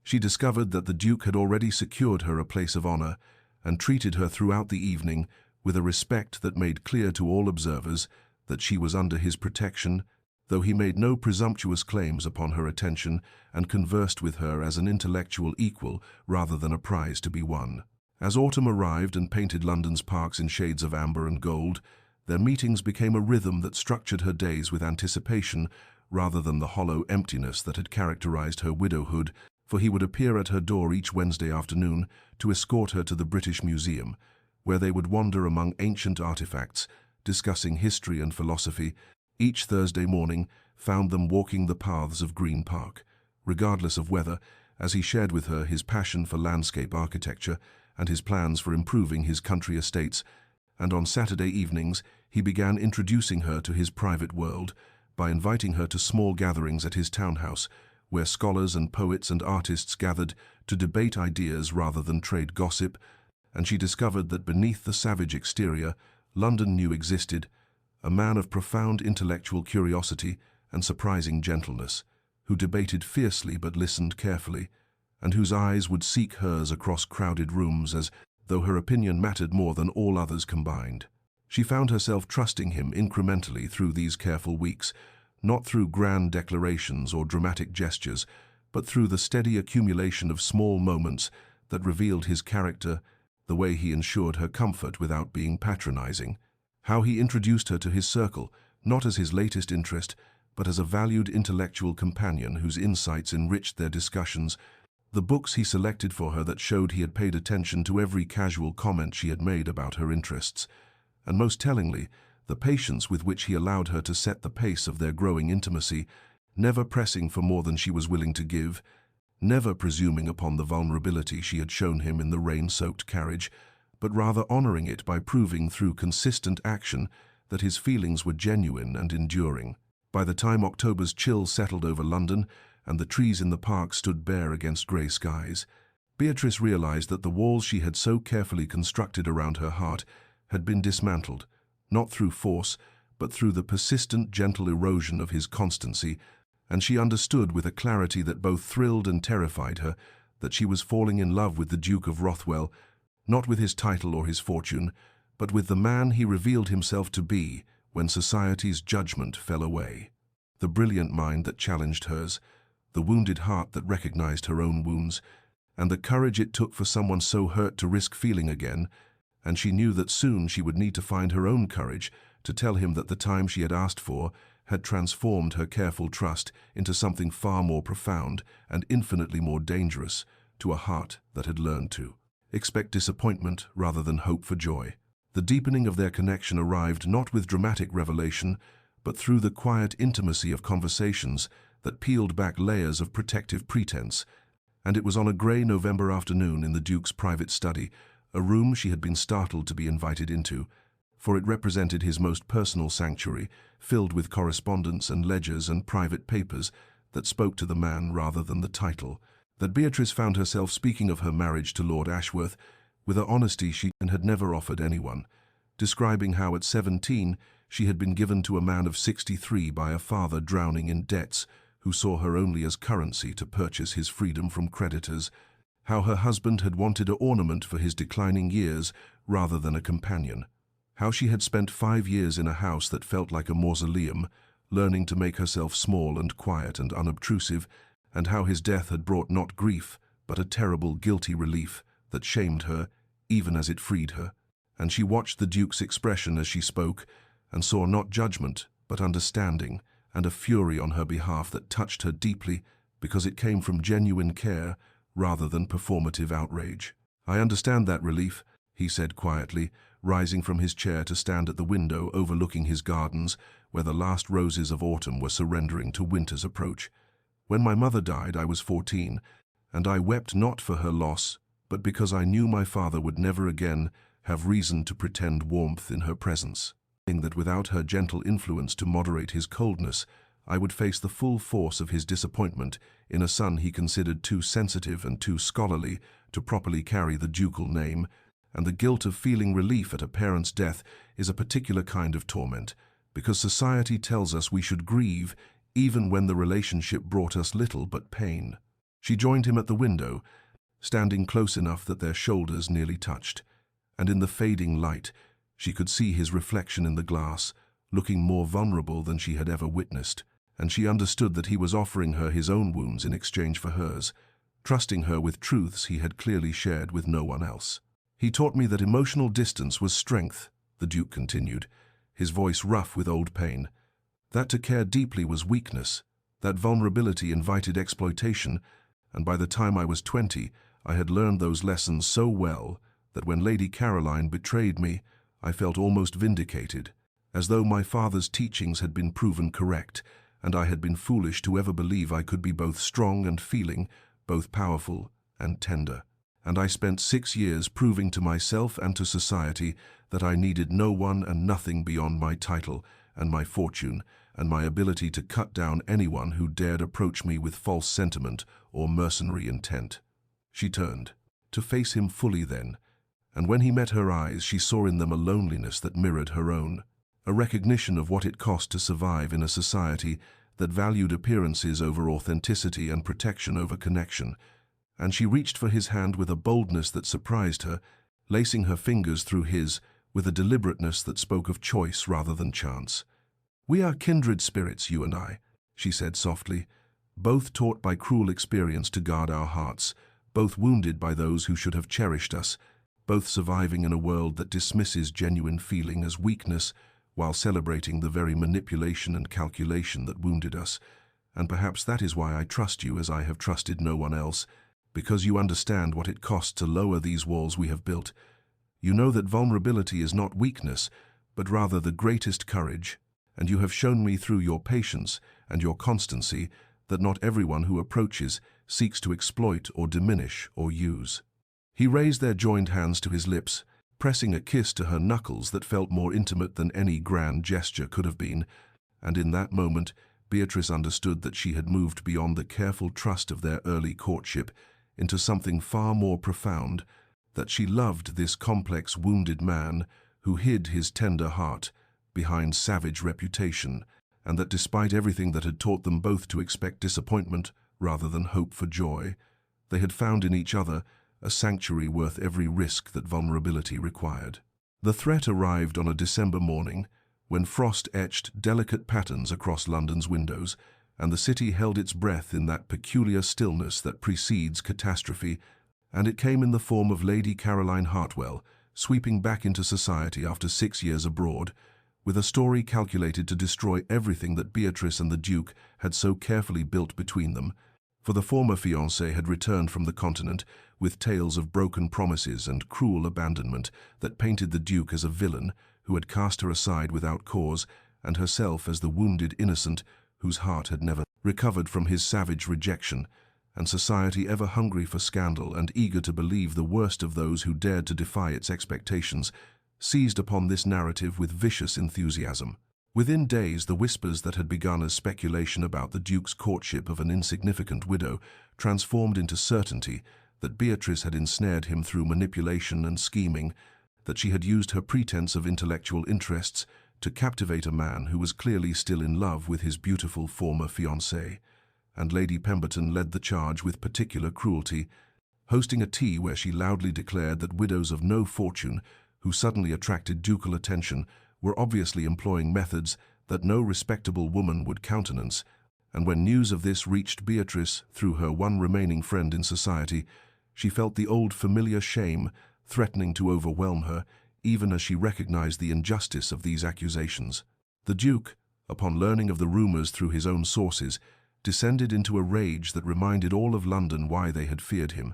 she discovered that the Duke had already secured her a place of honor and treated her throughout the evening with a respect that made clear to all observers that she was under his protection, though he made no presumptuous claims upon her attention and conversed with her as an intellectual equal rather than a prize to be won. As autumn arrived and painted London's parks in shades of amber and gold, their meetings became a rhythm that structured her days with anticipation rather than the hollow emptiness that had characterized her widowhood, for he would appear at her door each Wednesday afternoon to escort her to the British Museum, where they would wander among ancient artifacts, discussing history and philosophy. Each Thursday morning found them walking the paths of Green Park, regardless of weather, as he shared with her his passion for landscape architecture and his plans for improving his country estates. And on Saturday evenings he began introducing her to his private world by inviting her to small gatherings at his townhouse, where scholars and poets and artists gathered to debate ideas rather than trade gossip. And she discovered that beneath the savage exterior, London knew existed a man of profound intellectual curiosity and surprising gentleness, who debated fiercely but listened carefully, and whose eyes would seek hers across crowded rooms as though her opinion mattered more than all others combined. She found herself trusting him incrementally through these careful weeks, not through grand declarations or dramatic gestures, but through the steady accumulation of small moments that revealed his character, the way he ensured her comfort without being patronizing, how he introduced her to his circle, not as his latest interest, but as a valued intellectual companion whose insights enriched their discussions, the books he selected for her that showed he had paid attention to every casual comment she had made about her interests, and most tellingly, the patience with which he allowed her to set the pace of their growing intimacy, never pressing for more than she was willing to give, never presuming upon the vulnerability she had shown him in the rain-soaked carriage, but rather honoring it by proving through consistent action that his feelings were genuine and enduring. By the time October's chill settled over London and the trees in the park stood bare against grey skies, Beatrice realized that the walls she had so carefully constructed around her heart had been dismantled, not through force, but through the persistent, gentle erosion of his constancy, and she understood with a clarity that both thrilled and terrified her that she was falling in love with the Duke of Rothwell, not with his title or his fortune, but with the man he revealed himself to be when society's judgment fell away. The brilliant mind that challenged hers, the wounded heart that recognized her own wounds, and the courage it took for someone so hurt to risk feeling again, and she knew that soon she would need to find her own courage to tell him that the time she had asked for had transformed her careful trust into something far more profound and infinitely more dangerous to a heart that had learned to expect disappointment rather than hope for joy. The deepening of their connection arrived not with dramatic revelation, but through the quiet intimacy of conversations that peeled back layers of protective pretense. And it was on a grey November afternoon in the Duke's private study, a room she had been startled to be invited into, for it represented his most personal sanctuary, filled with correspondence and ledgers and private papers that spoke to the man rather than the title, that Beatrice found herself speaking of her marriage to Lord Ashworth with an honesty she had never offered anyone, describing how at 17 she had been given to a man of 63 by a father drowning in debts who saw her only as currency to purchase his freedom from creditors, how her husband had wanted an ornament for his declining years rather than a companion, how she had spent 5 years in a house that felt like a mausoleum, learning to make herself small and quiet and unobtrusive, and how his death had brought not grief, but a terrible guilty relief that shamed her, even as it freed her. And she watched the Duke's expression as she spoke, and saw not judgment, but understanding, and a fury on her behalf that touched her deeply because it came from genuine care rather than performative outrage. "I understand that relief," he said quietly, rising from his chair to stand at the window overlooking his gardens, where the last roses of autumn were surrendering to winter's approach. "When my mother died, I was 14, and I wept not for her loss, but because I knew my father would never again have reason to pretend warmth in her presence, that without her gentle influence to moderate his coldness, I would face the full force of his disappointment in a son he considered too sensitive and too scholarly to properly carry the ducal name, and the guilt of feeling relief at a parent's death is a particular kind of torment, because society tells us we should grieve even when the relationship brought us little but pain." She joined him at the window, standing close enough that their shoulders nearly touched, and in the fading light she could see his reflection in the glass, looking more vulnerable than she had ever witnessed, and she understood that he was offering her his own wounds in exchange for hers, trusting her with truths he had clearly shared with no one else. "He taught me that emotional distance was strength," the Duke continued, his voice rough with old pain, "that to care deeply was weakness, that vulnerability invited exploitation, and by the time I was 20, I had learned those lessons so well that when Lady Caroline betrayed me, I felt almost vindicated, as though my father's teachings had been proven correct, and I had been foolish to ever believe I could be both strong and feeling, both powerful and tender. And I spent 6 years proving to myself and to society that I needed no one and nothing beyond my title and my fortune and my ability to cut down anyone who dared approach me with false sentiment or mercenary intent." She turned, to face him fully then, and when he met her eyes she saw in them a loneliness that mirrored her own, a recognition of what it cost to survive in a society that valued appearances over authenticity and protection over connection, and she reached for his hand with a boldness that surprised her, lacing her fingers through his with a deliberateness that spoke of choice rather than chance. "We are kindred spirits, you and I," she said softly, "both taught by cruel experience to guard our hearts, both wounded by those who should have cherished us, both surviving in a world that dismisses genuine feeling as weakness while celebrating the very manipulation and calculation that wounded us. And perhaps that is why I trust you as I have trusted no one else, because you understand what it costs to lower these walls we have built. You know that vulnerability is not weakness, but rather the greatest courage, and you have shown me through your patience and your constancy that not everyone who approaches seeks to exploit or diminish or use." He raised their joined hands to his lips, pressing a kiss to her knuckles that felt more intimate than any grand gesture could have been, and in that moment Beatrice understood that she had moved beyond the careful trust of their early courtship into something far more profound, that she loved this complex, wounded man who hid his tender heart behind savage reputation, and that despite everything that had taught them both to expect disappointment rather than hope for joy, they had found in each other a sanctuary worth every risk that vulnerability required. The threat arrived on a December morning when frost etched delicate patterns across London's windows, and the city held its breath in that peculiar stillness that precedes catastrophe, and it came in the form of Lady Caroline Hartwell, sweeping back into society after 6 years abroad, with a story calculated to destroy everything that Beatrice and the Duke had so carefully built between them. For the former fiancé had returned from the continent with tales of broken promises and cruel abandonment that painted the Duke as a villain who had cast her aside without cause, and herself as the wounded innocent whose heart had never recovered from his savage rejection, and society ever hungry for scandal and eager to believe the worst of those who dared to defy its expectations, seized upon this narrative with vicious enthusiasm. Within days, the whispers that had begun as speculation about the Duke's courtship of an insignificant widow transformed into certainty that Beatrice had ensnared him through manipulation and scheming, that she had used her pretense of intellectual interests to captivate a man who was clearly still in love with his beautiful former fiancée. And Lady Pemberton led the charge with particular cruelty, hosting a tea where she loudly declared that widows of no fortune who suddenly attracted ducal attention were obviously employing methods that no respectable woman would countenance, and when news of this reached Beatrice through her one remaining friend in society, she felt the old familiar shame threatening to overwhelm her, even as she recognized the injustice of these accusations. The Duke, upon learning of the rumors through his own sources, descended into a rage that reminded all of London why they had feared him,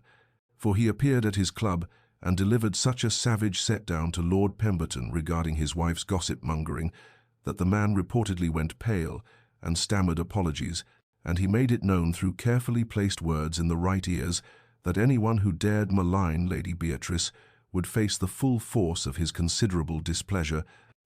for he appeared at his club and delivered such a savage set-down to Lord Pemberton regarding his wife's gossip-mongering that the man reportedly went pale and stammered apologies, and he made it known through carefully placed words in the right ears that anyone who dared malign Lady Beatrice would face the full force of his considerable displeasure.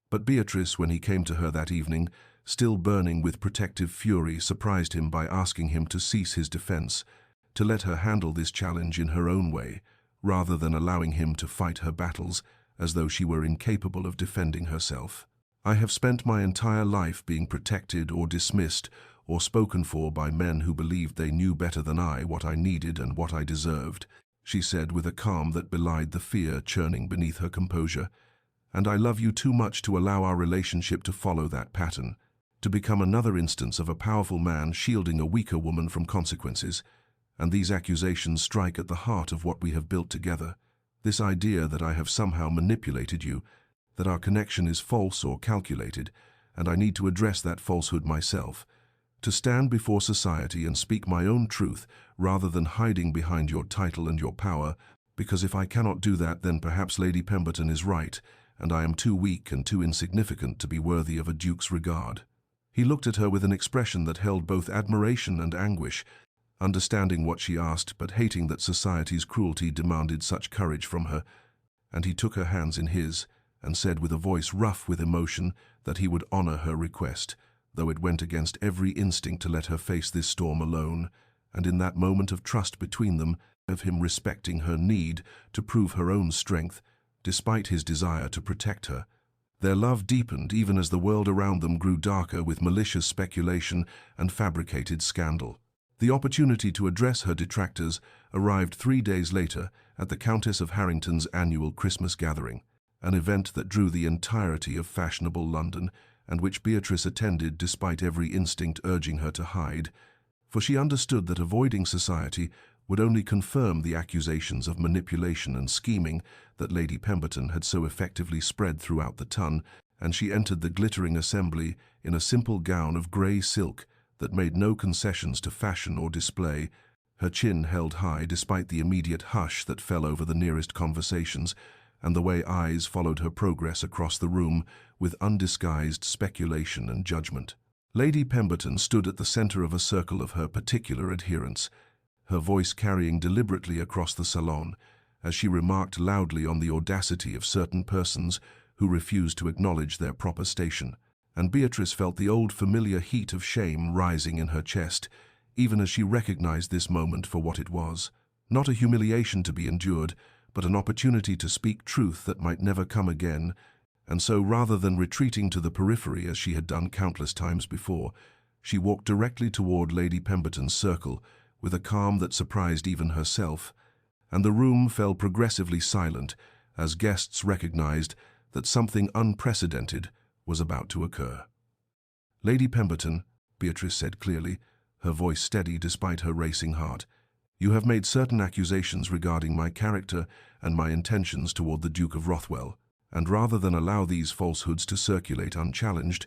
But Beatrice, when he came to her that evening, still burning with protective fury, surprised him by asking him to cease his defense, to let her handle this challenge in her own way, rather than allowing him to fight her battles as though she were incapable of defending herself. "I have spent my entire life being protected or dismissed or spoken for by men who believed they knew better than I what I needed and what I deserved," she said with a calm that belied the fear churning beneath her composure. "And I love you too much to allow our relationship to follow that pattern, to become another instance of a powerful man shielding a weaker woman from consequences. And these accusations strike at the heart of what we have built together. This idea that I have somehow manipulated you, that our connection is false or calculated, and I need to address that falsehood myself, to stand before society and speak my own truth rather than hiding behind your title and your power, because if I cannot do that, then perhaps Lady Pemberton is right, and I am too weak and too insignificant to be worthy of a duke's regard." He looked at her with an expression that held both admiration and anguish, understanding what she asked but hating that society's cruelty demanded such courage from her, and he took her hands in his and said with a voice rough with emotion that he would honor her request, though it went against every instinct to let her face this storm alone, and in that moment of trust between them, of him respecting her need to prove her own strength, despite his desire to protect her. Their love deepened even as the world around them grew darker with malicious speculation and fabricated scandal. The opportunity to address her detractors arrived 3 days later at the Countess of Harrington's annual Christmas gathering, an event that drew the entirety of fashionable London and which Beatrice attended despite every instinct urging her to hide, for she understood that avoiding society would only confirm the accusations of manipulation and scheming that Lady Pemberton had so effectively spread throughout the ton, and she entered the glittering assembly in a simple gown of grey silk that made no concessions to fashion or display, her chin held high despite the immediate hush that fell over the nearest conversations, and the way eyes followed her progress across the room with undisguised speculation and judgment. Lady Pemberton stood at the center of a circle of her particular adherents, her voice carrying deliberately across the salon, as she remarked loudly on the audacity of certain persons who refused to acknowledge their proper station. And Beatrice felt the old familiar heat of shame rising in her chest, even as she recognized this moment for what it was. Not a humiliation to be endured, but an opportunity to speak truth that might never come again, and so rather than retreating to the periphery as she had done countless times before, she walked directly toward Lady Pemberton's circle with a calm that surprised even herself, and the room fell progressively silent as guests recognized that something unprecedented was about to occur. "Lady Pemberton," Beatrice said clearly, her voice steady despite her racing heart, "you have made certain accusations regarding my character and my intentions toward the Duke of Rothwell, and rather than allow these falsehoods to circulate unchallenged,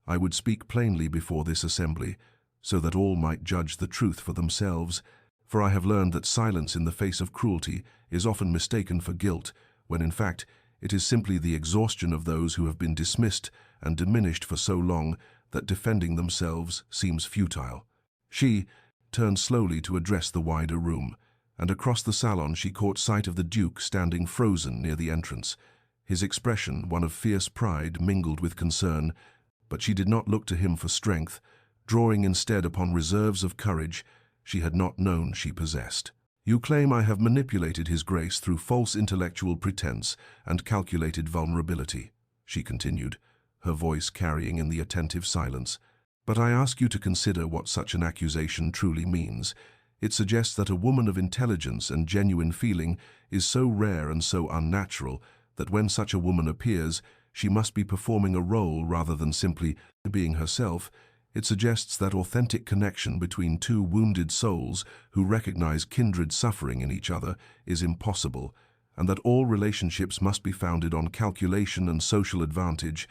I would speak plainly before this assembly, so that all might judge the truth for themselves, for I have learned that silence in the face of cruelty is often mistaken for guilt, when in fact it is simply the exhaustion of those who have been dismissed and diminished for so long that defending themselves seems futile. She turned slowly to address the wider room, and across the salon she caught sight of the Duke standing frozen near the entrance, his expression one of fierce pride mingled with concern, but she did not look to him for strength, drawing instead upon reserves of courage she had not known she possessed. You claim I have manipulated his grace through false intellectual pretense and calculated vulnerability, she continued, her voice carrying in the attentive silence. But I ask you to consider what such an accusation truly means. It suggests that a woman of intelligence and genuine feeling is so rare and so unnatural that when such a woman appears, she must be performing a role rather than simply being herself. It suggests that authentic connection between two wounded souls who recognize kindred suffering in each other is impossible, and that all relationships must be founded on calculation and social advantage,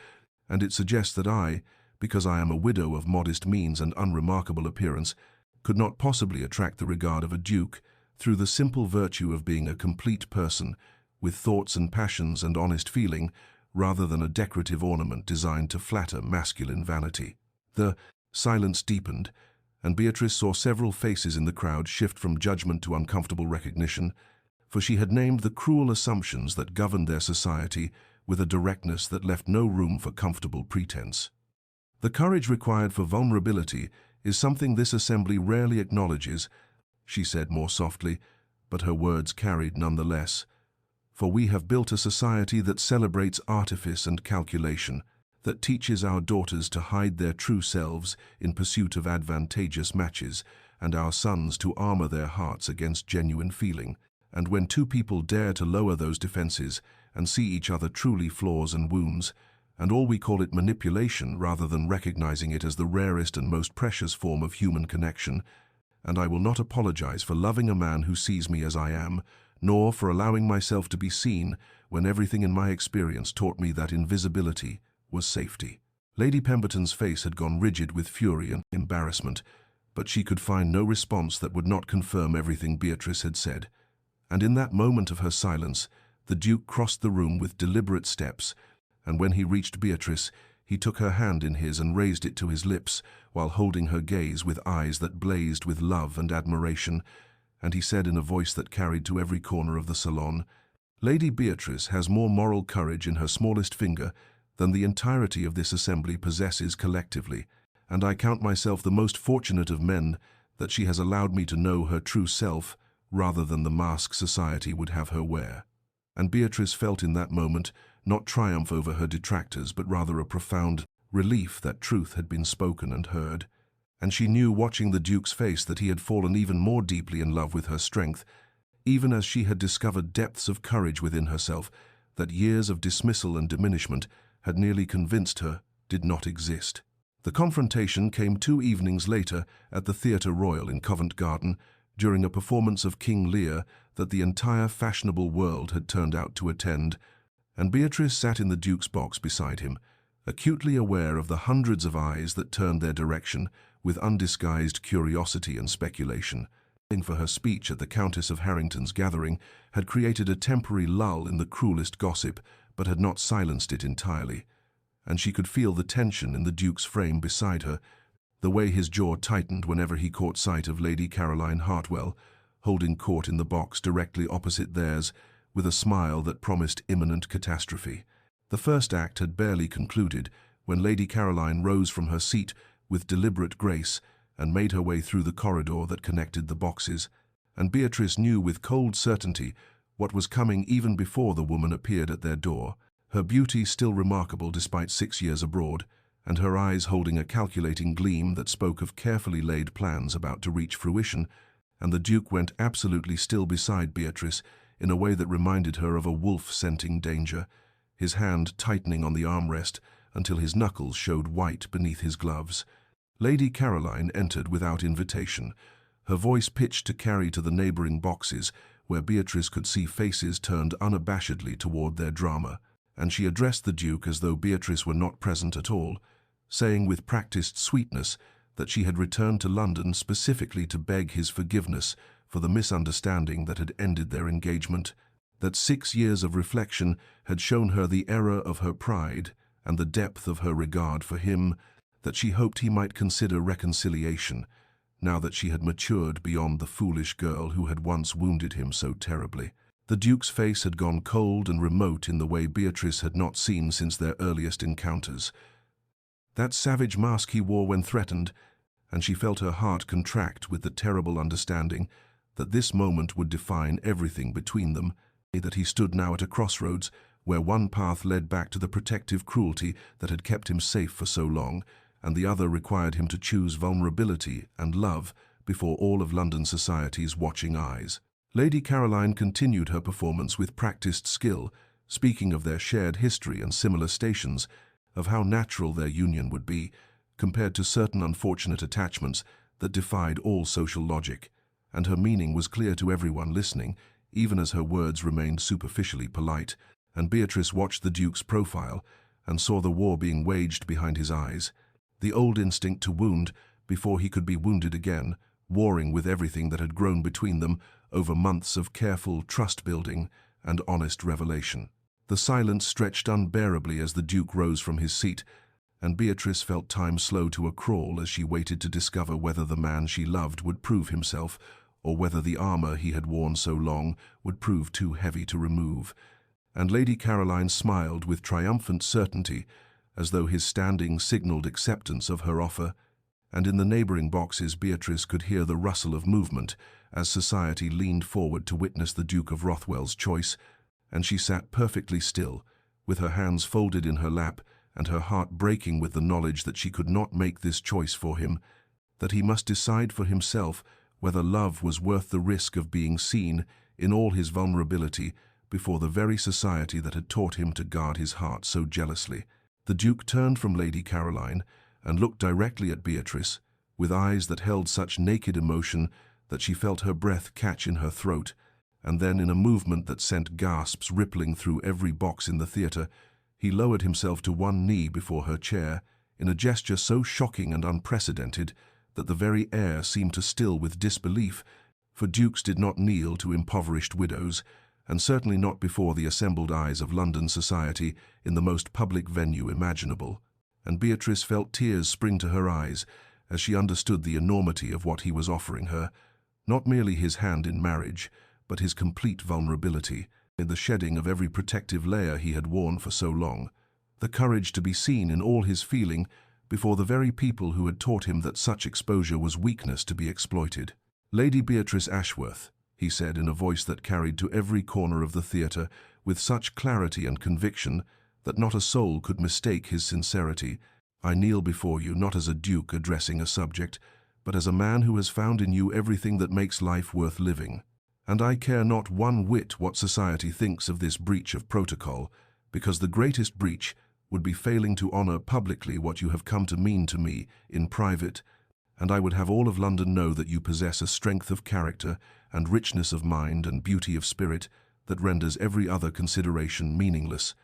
and it suggests that I, because I am a widow of modest means and unremarkable appearance, could not possibly attract the regard of a duke through the simple virtue of being a complete person, with thoughts and passions and honest feeling, rather than a decorative ornament designed to flatter masculine vanity. The silence deepened, and Beatrice saw several faces in the crowd shift from judgment to uncomfortable recognition, for she had named the cruel assumptions that governed their society with a directness that left no room for comfortable pretense. The courage required for vulnerability is something this assembly rarely acknowledges, she said more softly, but her words carried nonetheless. For we have built a society that celebrates artifice and calculation, that teaches our daughters to hide their true selves in pursuit of advantageous matches, and our sons to armor their hearts against genuine feeling. And when two people dare to lower those defenses and see each other truly flaws and wounds, and all we call it manipulation rather than recognizing it as the rarest and most precious form of human connection, and I will not apologize for loving a man who sees me as I am, nor for allowing myself to be seen when everything in my experience taught me that invisibility was safety. Lady Pemberton's face had gone rigid with fury and embarrassment, but she could find no response that would not confirm everything Beatrice had said. And in that moment of her silence, the Duke crossed the room with deliberate steps, and when he reached Beatrice, he took her hand in his and raised it to his lips, while holding her gaze with eyes that blazed with love and admiration, and he said in a voice that carried to every corner of the salon, "Lady Beatrice has more moral courage in her smallest finger than the entirety of this assembly possesses collectively, and I count myself the most fortunate of men that she has allowed me to know her true self rather than the mask society would have her wear." And Beatrice felt in that moment not triumph over her detractors, but rather a profound relief that truth had been spoken and heard. And she knew, watching the Duke's face, that he had fallen even more deeply in love with her strength, even as she had discovered depths of courage within herself that years of dismissal and diminishment had nearly convinced her did not exist. The confrontation came 2 evenings later at the Theatre Royal in Covent Garden, during a performance of King Lear that the entire fashionable world had turned out to attend, and Beatrice sat in the Duke's box beside him, acutely aware of the hundreds of eyes that turned their direction with undisguised curiosity and speculation. For her speech at the Countess of Harrington's gathering had created a temporary lull in the cruelest gossip, but had not silenced it entirely, and she could feel the tension in the Duke's frame beside her, the way his jaw tightened whenever he caught sight of Lady Caroline Hartwell, holding court in the box directly opposite theirs, with a smile that promised imminent catastrophe. The first act had barely concluded when Lady Caroline rose from her seat with deliberate grace and made her way through the corridor that connected the boxes, and Beatrice knew with cold certainty what was coming even before the woman appeared at their door, her beauty still remarkable despite 6 years abroad, and her eyes holding a calculating gleam that spoke of carefully laid plans about to reach fruition, and the Duke went absolutely still beside Beatrice in a way that reminded her of a wolf scenting danger, his hand tightening on the armrest until his knuckles showed white beneath his gloves. Lady Caroline entered without invitation, her voice pitched to carry to the neighboring boxes where Beatrice could see faces turned unabashedly toward their drama, and she addressed the Duke as though Beatrice were not present at all, saying with practiced sweetness that she had returned to London specifically to beg his forgiveness for the misunderstanding that had ended their engagement, that 6 years of reflection had shown her the error of her pride and the depth of her regard for him, that she hoped he might consider reconciliation, now that she had matured beyond the foolish girl who had once wounded him so terribly. The Duke's face had gone cold and remote in the way Beatrice had not seen since their earliest encounters. That savage mask he wore when threatened, and she felt her heart contract with the terrible understanding that this moment would define everything between them, that he stood now at a crossroads where one path led back to the protective cruelty that had kept him safe for so long, and the other required him to choose vulnerability and love before all of London society's watching eyes. Lady Caroline continued her performance with practiced skill, speaking of their shared history and similar stations, of how natural their union would be, compared to certain unfortunate attachments that defied all social logic, and her meaning was clear to everyone listening, even as her words remained superficially polite, and Beatrice watched the Duke's profile and saw the war being waged behind his eyes, the old instinct to wound before he could be wounded again, warring with everything that had grown between them over months of careful trust-building and honest revelation. The silence stretched unbearably as the Duke rose from his seat, and Beatrice felt time slow to a crawl as she waited to discover whether the man she loved would prove himself, or whether the armor he had worn so long would prove too heavy to remove. And Lady Caroline smiled with triumphant certainty, as though his standing signaled acceptance of her offer, and in the neighboring boxes Beatrice could hear the rustle of movement as society leaned forward to witness the Duke of Rothwell's choice, and she sat perfectly still, with her hands folded in her lap and her heart breaking with the knowledge that she could not make this choice for him, that he must decide for himself whether love was worth the risk of being seen in all his vulnerability before the very society that had taught him to guard his heart so jealously. The Duke turned from Lady Caroline and looked directly at Beatrice, with eyes that held such naked emotion that she felt her breath catch in her throat, and then in a movement that sent gasps rippling through every box in the theatre, he lowered himself to one knee before her chair, in a gesture so shocking and unprecedented that the very air seemed to still with disbelief, for dukes did not kneel to impoverished widows, and certainly not before the assembled eyes of London society in the most public venue imaginable. And Beatrice felt tears spring to her eyes as she understood the enormity of what he was offering her, not merely his hand in marriage, but his complete vulnerability, in the shedding of every protective layer he had worn for so long, the courage to be seen in all his feeling before the very people who had taught him that such exposure was weakness to be exploited. "Lady Beatrice Ashworth," he said in a voice that carried to every corner of the theatre with such clarity and conviction that not a soul could mistake his sincerity, "I kneel before you not as a duke addressing a subject, but as a man who has found in you everything that makes life worth living. And I care not one whit what society thinks of this breach of protocol, because the greatest breach would be failing to honor publicly what you have come to mean to me in private, and I would have all of London know that you possess a strength of character and richness of mind and beauty of spirit that renders every other consideration meaningless,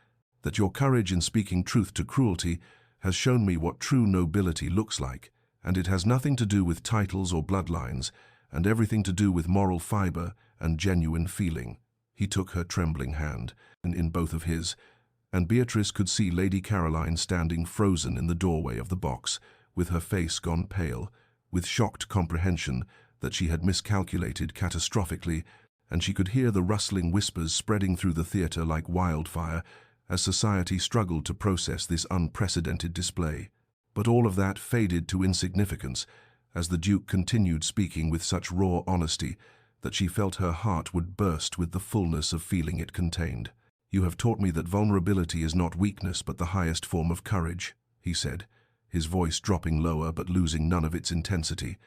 that your courage in speaking truth to cruelty has shown me what true nobility looks like, and it has nothing to do with titles or bloodlines, and everything to do with moral fiber and genuine feeling." He took her trembling hand in both of his, and Beatrice could see Lady Caroline standing frozen in the doorway of the box, with her face gone pale, with shocked comprehension that she had miscalculated catastrophically, and she could hear the rustling whispers spreading through the theatre like wildfire as society struggled to process this unprecedented display. But all of that faded to insignificance as the Duke continued speaking with such raw honesty that she felt her heart would burst with the fullness of feeling it contained. "You have taught me that vulnerability is not weakness but the highest form of courage," he said, his voice dropping lower but losing none of its intensity,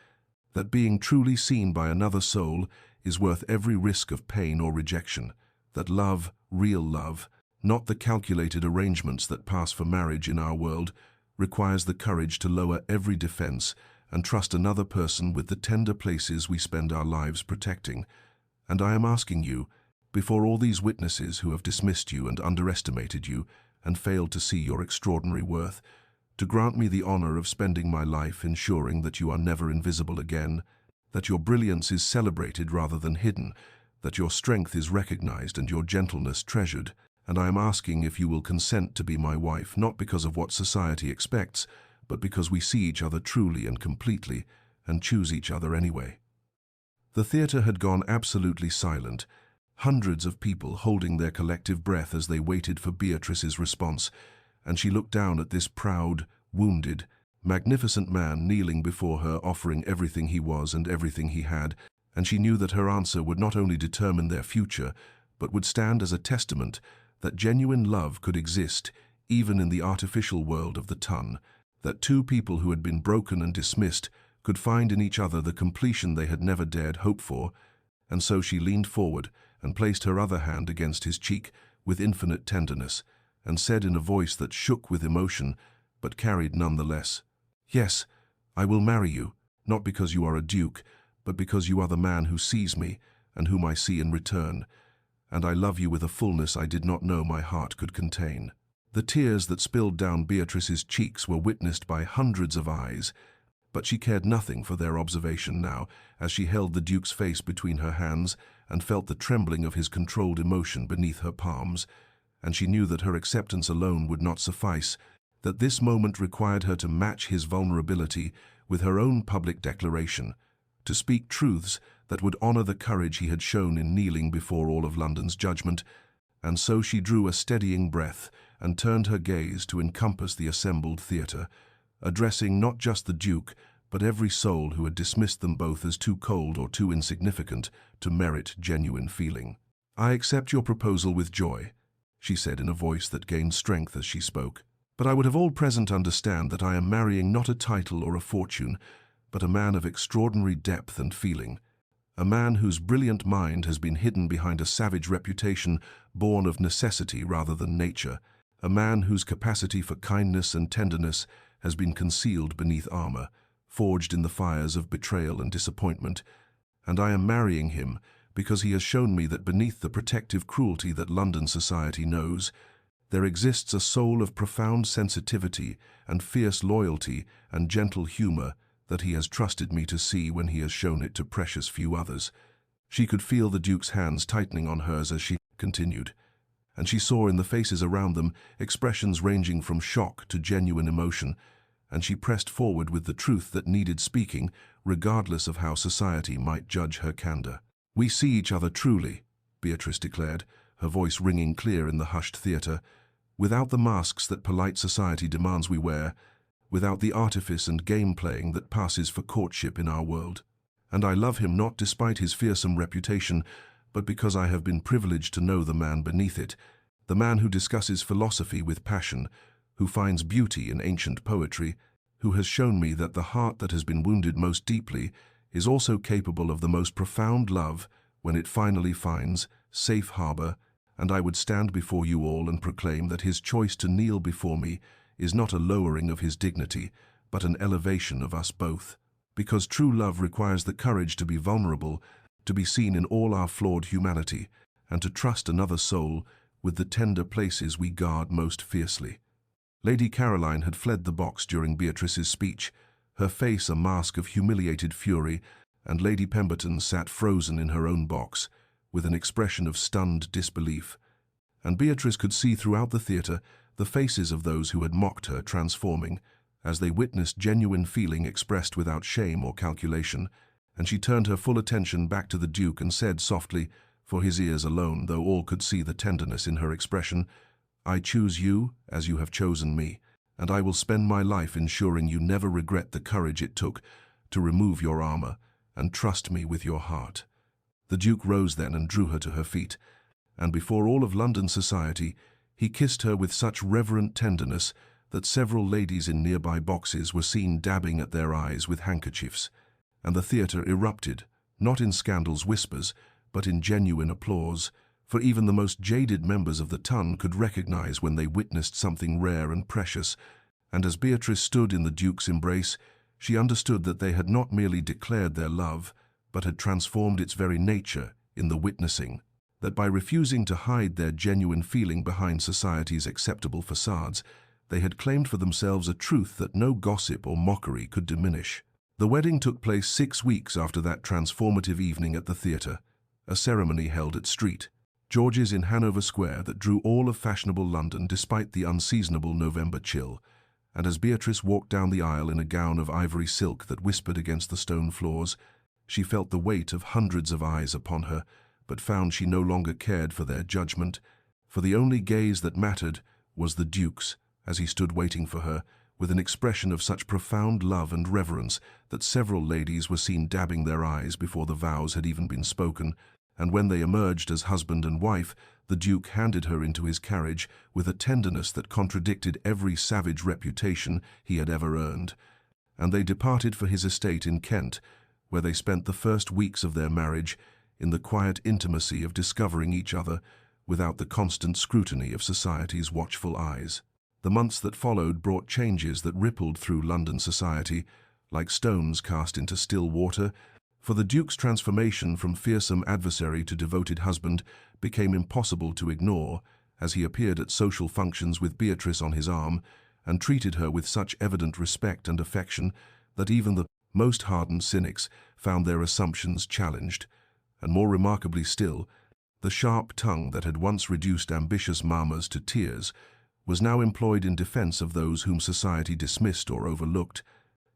"that being truly seen by another soul is worth every risk of pain or rejection, that love, real love, not the calculated arrangements that pass for marriage in our world, requires the courage to lower every defense and trust another person with the tender places we spend our lives protecting. And I am asking you, before all these witnesses who have dismissed you and underestimated you and failed to see your extraordinary worth, to grant me the honor of spending my life ensuring that you are never invisible again, that your brilliance is celebrated rather than hidden, that your strength is recognized and your gentleness treasured, and I am asking if you will consent to be my wife, not because of what society expects, but because we see each other truly and completely, and choose each other anyway." The theater had gone absolutely silent, hundreds of people holding their collective breath as they waited for Beatrice's response, and she looked down at this proud, wounded, magnificent man kneeling before her, offering everything he was and everything he had, and she knew that her answer would not only determine their future, but would stand as a testament that genuine love could exist even in the artificial world of the ton, that two people who had been broken and dismissed could find in each other the completion they had never dared hope for. And so she leaned forward and placed her other hand against his cheek with infinite tenderness, and said in a voice that shook with emotion, but carried none the less, "Yes, I will marry you, not because you are a duke, but because you are the man who sees me and whom I see in return, and I love you with a fullness I did not know my heart could contain." The tears that spilled down Beatrice's cheeks were witnessed by hundreds of eyes, but she cared nothing for their observation now, as she held the Duke's face between her hands and felt the trembling of his controlled emotion beneath her palms, and she knew that her acceptance alone would not suffice, that this moment required her to match his vulnerability with her own public declaration, to speak truths that would honor the courage he had shown in kneeling before all of London's judgment. And so she drew a steadying breath and turned her gaze to encompass the assembled theater, addressing not just the Duke, but every soul who had dismissed them both as too cold or too insignificant to merit genuine feeling. "I accept your proposal with joy," she said in a voice that gained strength as she spoke. "But I would have all present understand that I am marrying not a title or a fortune, but a man of extraordinary depth and feeling, a man whose brilliant mind has been hidden behind a savage reputation born of necessity rather than nature, a man whose capacity for kindness and tenderness has been concealed beneath armor, forged in the fires of betrayal and disappointment, and I am marrying him because he has shown me that beneath the protective cruelty that London society knows, there exists a soul of profound sensitivity and fierce loyalty and gentle humor that he has trusted me to see when he has shown it to precious few others." She could feel the Duke's hands tightening on hers as she continued, and she saw in the faces around them expressions ranging from shock to genuine emotion, and she pressed forward with the truth that needed speaking, regardless of how society might judge her candor. "We see each other truly," Beatrice declared, her voice ringing clear in the hushed theater, "without the masks that polite society demands we wear, without the artifice and game-playing that passes for courtship in our world. And I love him not despite his fearsome reputation, but because I have been privileged to know the man beneath it, the man who discusses philosophy with passion, who finds beauty in ancient poetry, who has shown me that the heart that has been wounded most deeply is also capable of the most profound love when it finally finds safe harbor, and I would stand before you all and proclaim that his choice to kneel before me is not a lowering of his dignity, but an elevation of us both. Because true love requires the courage to be vulnerable, to be seen in all our flawed humanity, and to trust another soul with the tender places we guard most fiercely." Lady Caroline had fled the box during Beatrice's speech, her face a mask of humiliated fury, and Lady Pemberton sat frozen in her own box, with an expression of stunned disbelief. And Beatrice could see throughout the theater the faces of those who had mocked her transforming, as they witnessed genuine feeling expressed without shame or calculation, and she turned her full attention back to the Duke and said softly, for his ears alone, though all could see the tenderness in her expression, "I choose you as you have chosen me, and I will spend my life ensuring you never regret the courage it took to remove your armor and trust me with your heart." The Duke rose then and drew her to her feet, and before all of London society, he kissed her with such reverent tenderness that several ladies in nearby boxes were seen dabbing at their eyes with handkerchiefs, and the theater erupted, not in scandal's whispers, but in genuine applause, for even the most jaded members of the ton could recognize when they witnessed something rare and precious, and as Beatrice stood in the Duke's embrace, she understood that they had not merely declared their love, but had transformed its very nature in the witnessing. that by refusing to hide their genuine feeling behind society's acceptable facades, they had claimed for themselves a truth that no gossip or mockery could diminish. The wedding took place 6 weeks after that transformative evening at the theatre, a ceremony held at St. George's in Hanover Square that drew all of fashionable London despite the unseasonable November chill, and as Beatrice walked down the aisle in a gown of ivory silk that whispered against the stone floors, she felt the weight of hundreds of eyes upon her, but found she no longer cared for their judgment, for the only gaze that mattered was the Duke's, as he stood waiting for her, with an expression of such profound love and reverence that several ladies were seen dabbing their eyes before the vows had even been spoken, and when they emerged as husband and wife, the Duke handed her into his carriage with a tenderness that contradicted every savage reputation he had ever earned, and they departed for his estate in Kent, where they spent the first weeks of their marriage in the quiet intimacy of discovering each other without the constant scrutiny of society's watchful eyes. The months that followed brought changes that rippled through London society, like stones cast into still water, for the Duke's transformation from fearsome adversary to devoted husband became impossible to ignore as he appeared at social functions with Beatrice on his arm and treated her with such evident respect and affection that even the most hardened cynics found their assumptions challenged, and more remarkably still, the sharp tongue that had once reduced ambitious mammas to tears was now employed in defense of those whom society dismissed or overlooked,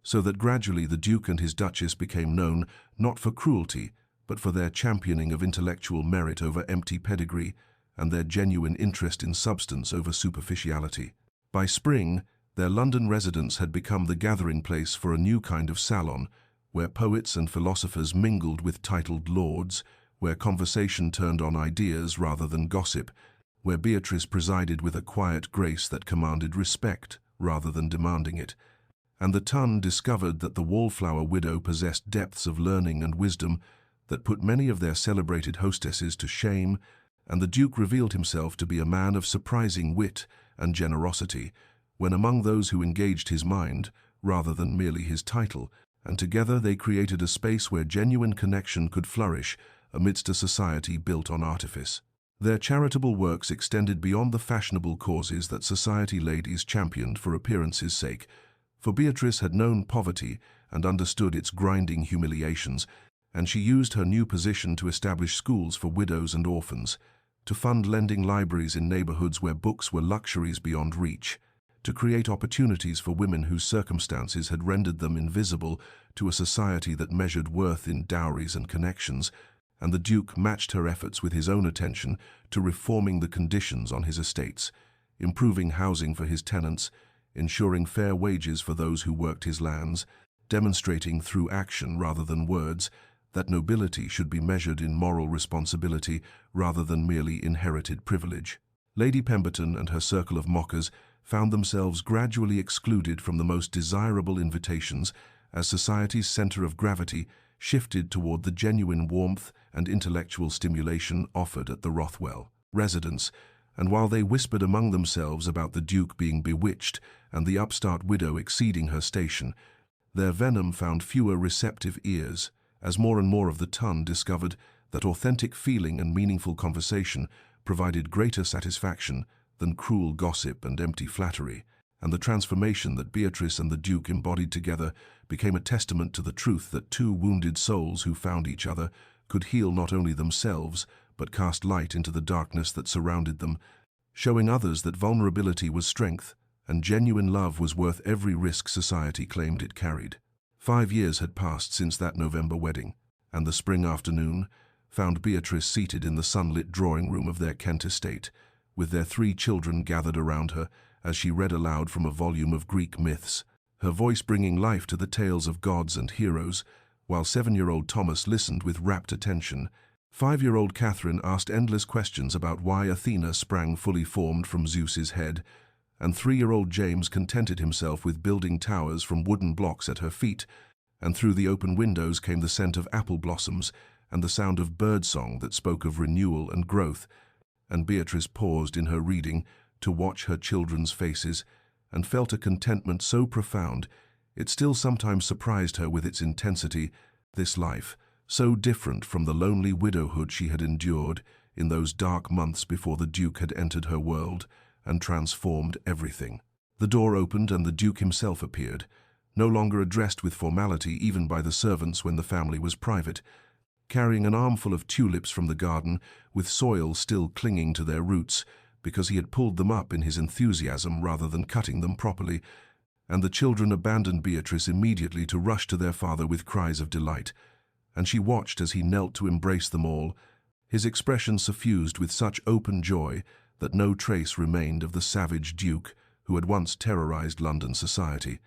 so that gradually the Duke and his Duchess became known not for cruelty, but for their championing of intellectual merit over empty pedigree and their genuine interest in substance over superficiality. By spring, their London residence had become the gathering place for a new kind of salon, where poets and philosophers mingled with titled lords, where conversation turned on ideas rather than gossip, where Beatrice presided with a quiet grace that commanded respect rather than demanding it, and the Ton discovered that the Wallflower widow possessed depths of learning and wisdom that put many of their celebrated hostesses to shame, and the Duke revealed himself to be a man of surprising wit and generosity, when among those who engaged his mind, rather than merely his title, and together they created a space where genuine connection could flourish amidst a society built on artifice. Their charitable works extended beyond the fashionable causes that society ladies championed for appearance's sake, for Beatrice had known poverty and understood its grinding humiliations, and she used her new position to establish schools for widows and orphans, to fund lending libraries in neighborhoods where books were luxuries beyond reach, to create opportunities for women whose circumstances had rendered them invisible to a society that measured worth in dowries and connections, and the Duke matched her efforts with his own attention to reforming the conditions on his estates, improving housing for his tenants, ensuring fair wages for those who worked his lands, demonstrating through action rather than words that nobility should be measured in moral responsibility rather than merely inherited privilege. Lady Pemberton and her circle of mockers found themselves gradually excluded from the most desirable invitations as society's center of gravity shifted toward the genuine warmth and intellectual stimulation offered at the Rothwell residence, and while they whispered among themselves about the Duke being bewitched and the upstart widow exceeding her station, their venom found fewer receptive ears, as more and more of the Ton discovered that authentic feeling and meaningful conversation provided greater satisfaction than cruel gossip and empty flattery, and the transformation that Beatrice and the Duke embodied together became a testament to the truth that two wounded souls who found each other could heal not only themselves, but cast light into the darkness that surrounded them, showing others that vulnerability was strength, and genuine love was worth every risk society claimed it carried. 5 years had passed since that November wedding, and the spring afternoon found Beatrice seated in the sunlit drawing-room of their Kent estate, with their 3 children gathered around her as she read aloud from a volume of Greek myths, her voice bringing life to the tales of gods and heroes, while 7-year-old Thomas listened with rapt attention. 5-year-old Catherine asked endless questions about why Athena sprang fully formed from Zeus's head, and 3-year-old James contented himself with building towers from wooden blocks at her feet, and through the open windows came the scent of apple blossoms and the sound of birdsong that spoke of renewal and growth, and Beatrice paused in her reading to watch her children's faces and felt a contentment so profound it still sometimes surprised her with its intensity, this life, so different from the lonely widowhood she had endured in those dark months before the Duke had entered her world and transformed everything. The door opened and the Duke himself appeared, no longer addressed with formality even by the servants when the family was private, carrying an armful of tulips from the garden with soil still clinging to their roots because he had pulled them up in his enthusiasm rather than cutting them properly, and the children abandoned Beatrice immediately to rush to their father with cries of delight, and she watched as he knelt to embrace them all, his expression suffused with such open joy that no trace remained of the savage Duke who had once terrorized London society.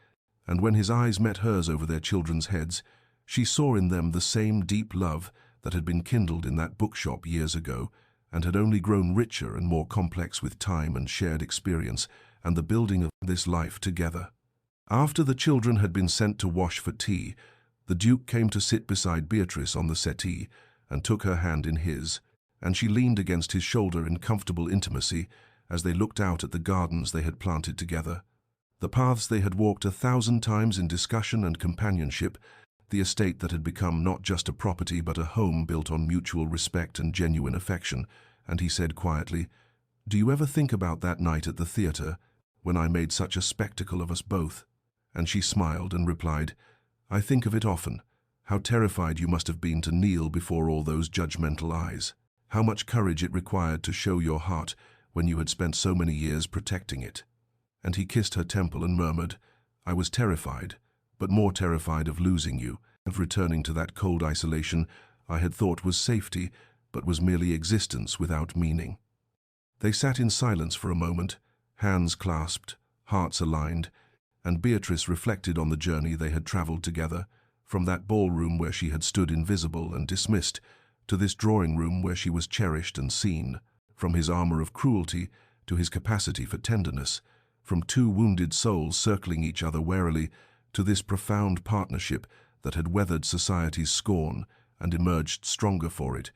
And when his eyes met hers over their children's heads, she saw in them the same deep love that had been kindled in that bookshop years ago and had only grown richer and more complex with time and shared experience and the building of this life together. After the children had been sent to wash for tea, the Duke came to sit beside Beatrice on the settee and took her hand in his, and she leaned against his shoulder in comfortable intimacy as they looked out at the gardens they had planted together, the paths they had walked 1,000 times in discussion and companionship, the estate that had become not just a property but a home built on mutual respect and genuine affection. And he said quietly, "Do you ever think about that night at the theatre, when I made such a spectacle of us both?" And she smiled and replied, "I think of it often. How terrified you must have been to kneel before all those judgmental eyes. How much courage it required to show your heart when you had spent so many years protecting it." And he kissed her temple and murmured, "I was terrified, but more terrified of losing you, of returning to that cold isolation I had thought was safety, but was merely existence without meaning." They sat in silence for a moment, hands clasped, hearts aligned, and Beatrice reflected on the journey they had traveled together, from that ballroom where she had stood invisible and dismissed, to this drawing room where she was cherished and seen, from his armor of cruelty to his capacity for tenderness, from two wounded souls circling each other warily to this profound partnership that had weathered society's scorn and emerged stronger for it,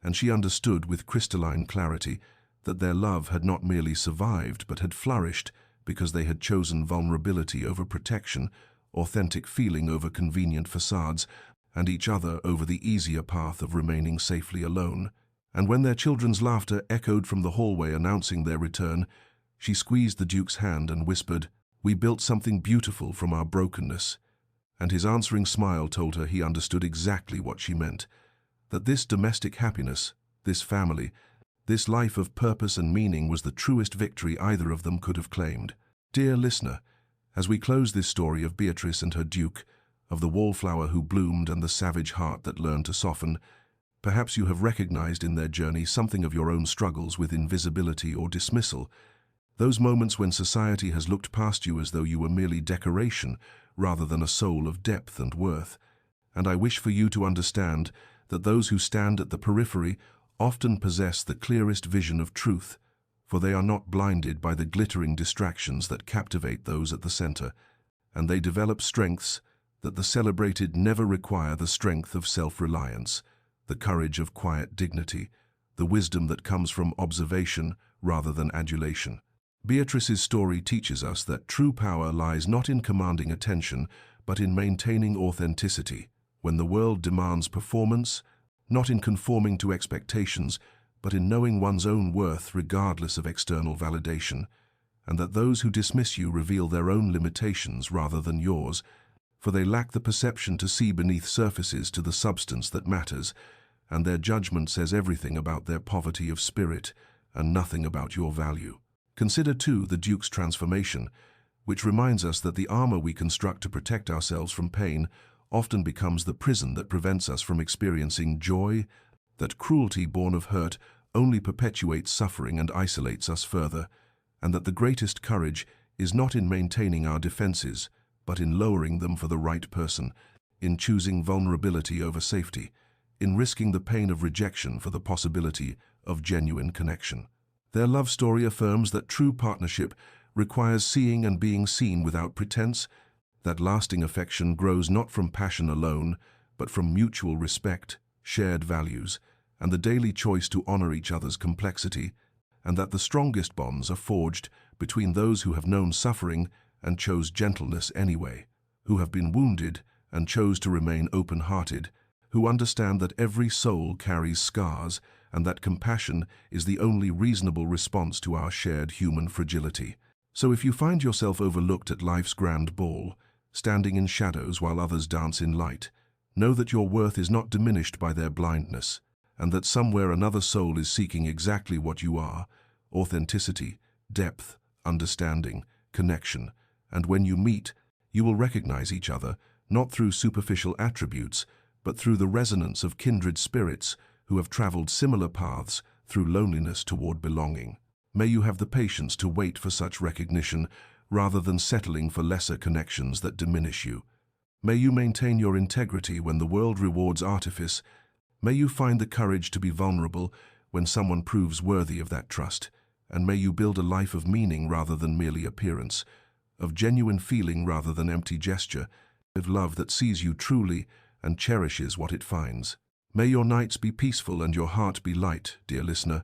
and she understood with crystalline clarity that their love had not merely survived but had flourished because they had chosen vulnerability over protection, authentic feeling over convenient facades, and each other over the easier path of remaining safely alone. And when their children's laughter echoed from the hallway announcing their return, she squeezed the Duke's hand and whispered, "We built something beautiful from our brokenness." And his answering smile told her he understood exactly what she meant, that this domestic happiness, this family, this life of purpose and meaning was the truest victory either of them could have claimed. Dear listener, as we close this story of Beatrice and her Duke, of the wallflower who bloomed and the savage heart that learned to soften, perhaps you have recognized in their journey something of your own struggles with invisibility or dismissal, those moments when society has looked past you as though you were merely decoration rather than a soul of depth and worth. And I wish for you to understand that those who stand at the periphery often possess the clearest vision of truth, for they are not blinded by the glittering distractions that captivate those at the center, and they develop strengths that the celebrated never require: the strength of self-reliance, the courage of quiet dignity, the wisdom that comes from observation rather than adulation. Beatrice's story teaches us that true power lies not in commanding attention, but in maintaining authenticity, when the world demands performance, not in conforming to expectations, but in knowing one's own worth regardless of external validation, and that those who dismiss you reveal their own limitations rather than yours, for they lack the perception to see beneath surfaces to the substance that matters, and their judgment says everything about their poverty of spirit and nothing about your value. Consider, too, the Duke's transformation, which reminds us that the armor we construct to protect ourselves from pain often becomes the prison that prevents us from experiencing joy, that cruelty born of hurt only perpetuates suffering and isolates us further, and that the greatest courage is not in maintaining our defenses, but in lowering them for the right person, in choosing vulnerability over safety, in risking the pain of rejection for the possibility of genuine connection. Their love story affirms that true partnership requires seeing and being seen without pretense, that lasting affection grows not from passion alone, but from mutual respect, shared values, and the daily choice to honor each other's complexity, and that the strongest bonds are forged between those who have known suffering and chose gentleness anyway, who have been wounded and chose to remain open-hearted, who understand that every soul carries scars and that compassion is the only reasonable response to our shared human fragility. So if you find yourself overlooked at life's grand ball, standing in shadows while others dance in light, know that your worth is not diminished by their blindness, and that somewhere another soul is seeking exactly what you are: authenticity, depth, understanding, connection. And when you meet, you will recognize each other, not through superficial attributes, but through the resonance of kindred spirits who have traveled similar paths through loneliness toward belonging. May you have the patience to wait for such recognition rather than settling for lesser connections that diminish you. May you maintain your integrity when the world rewards artifice. May you find the courage to be vulnerable when someone proves worthy of that trust. And may you build a life of meaning rather than merely appearance, of genuine feeling rather than empty gesture, of love that sees you truly and cherishes what it finds. May your nights be peaceful and your heart be light, dear listener,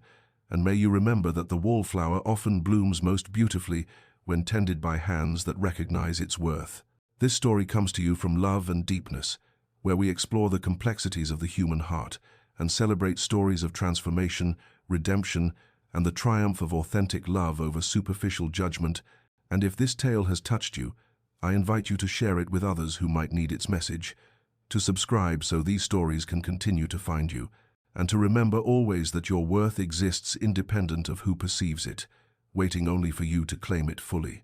and may you remember that the wallflower often blooms most beautifully when tended by hands that recognize its worth. This story comes to you from Love and Deepness, where we explore the complexities of the human heart and celebrate stories of transformation, redemption, and the triumph of authentic love over superficial judgment. And if this tale has touched you, I invite you to share it with others who might need its message, to subscribe so these stories can continue to find you, and to remember always that your worth exists independent of who perceives it, waiting only for you to claim it fully.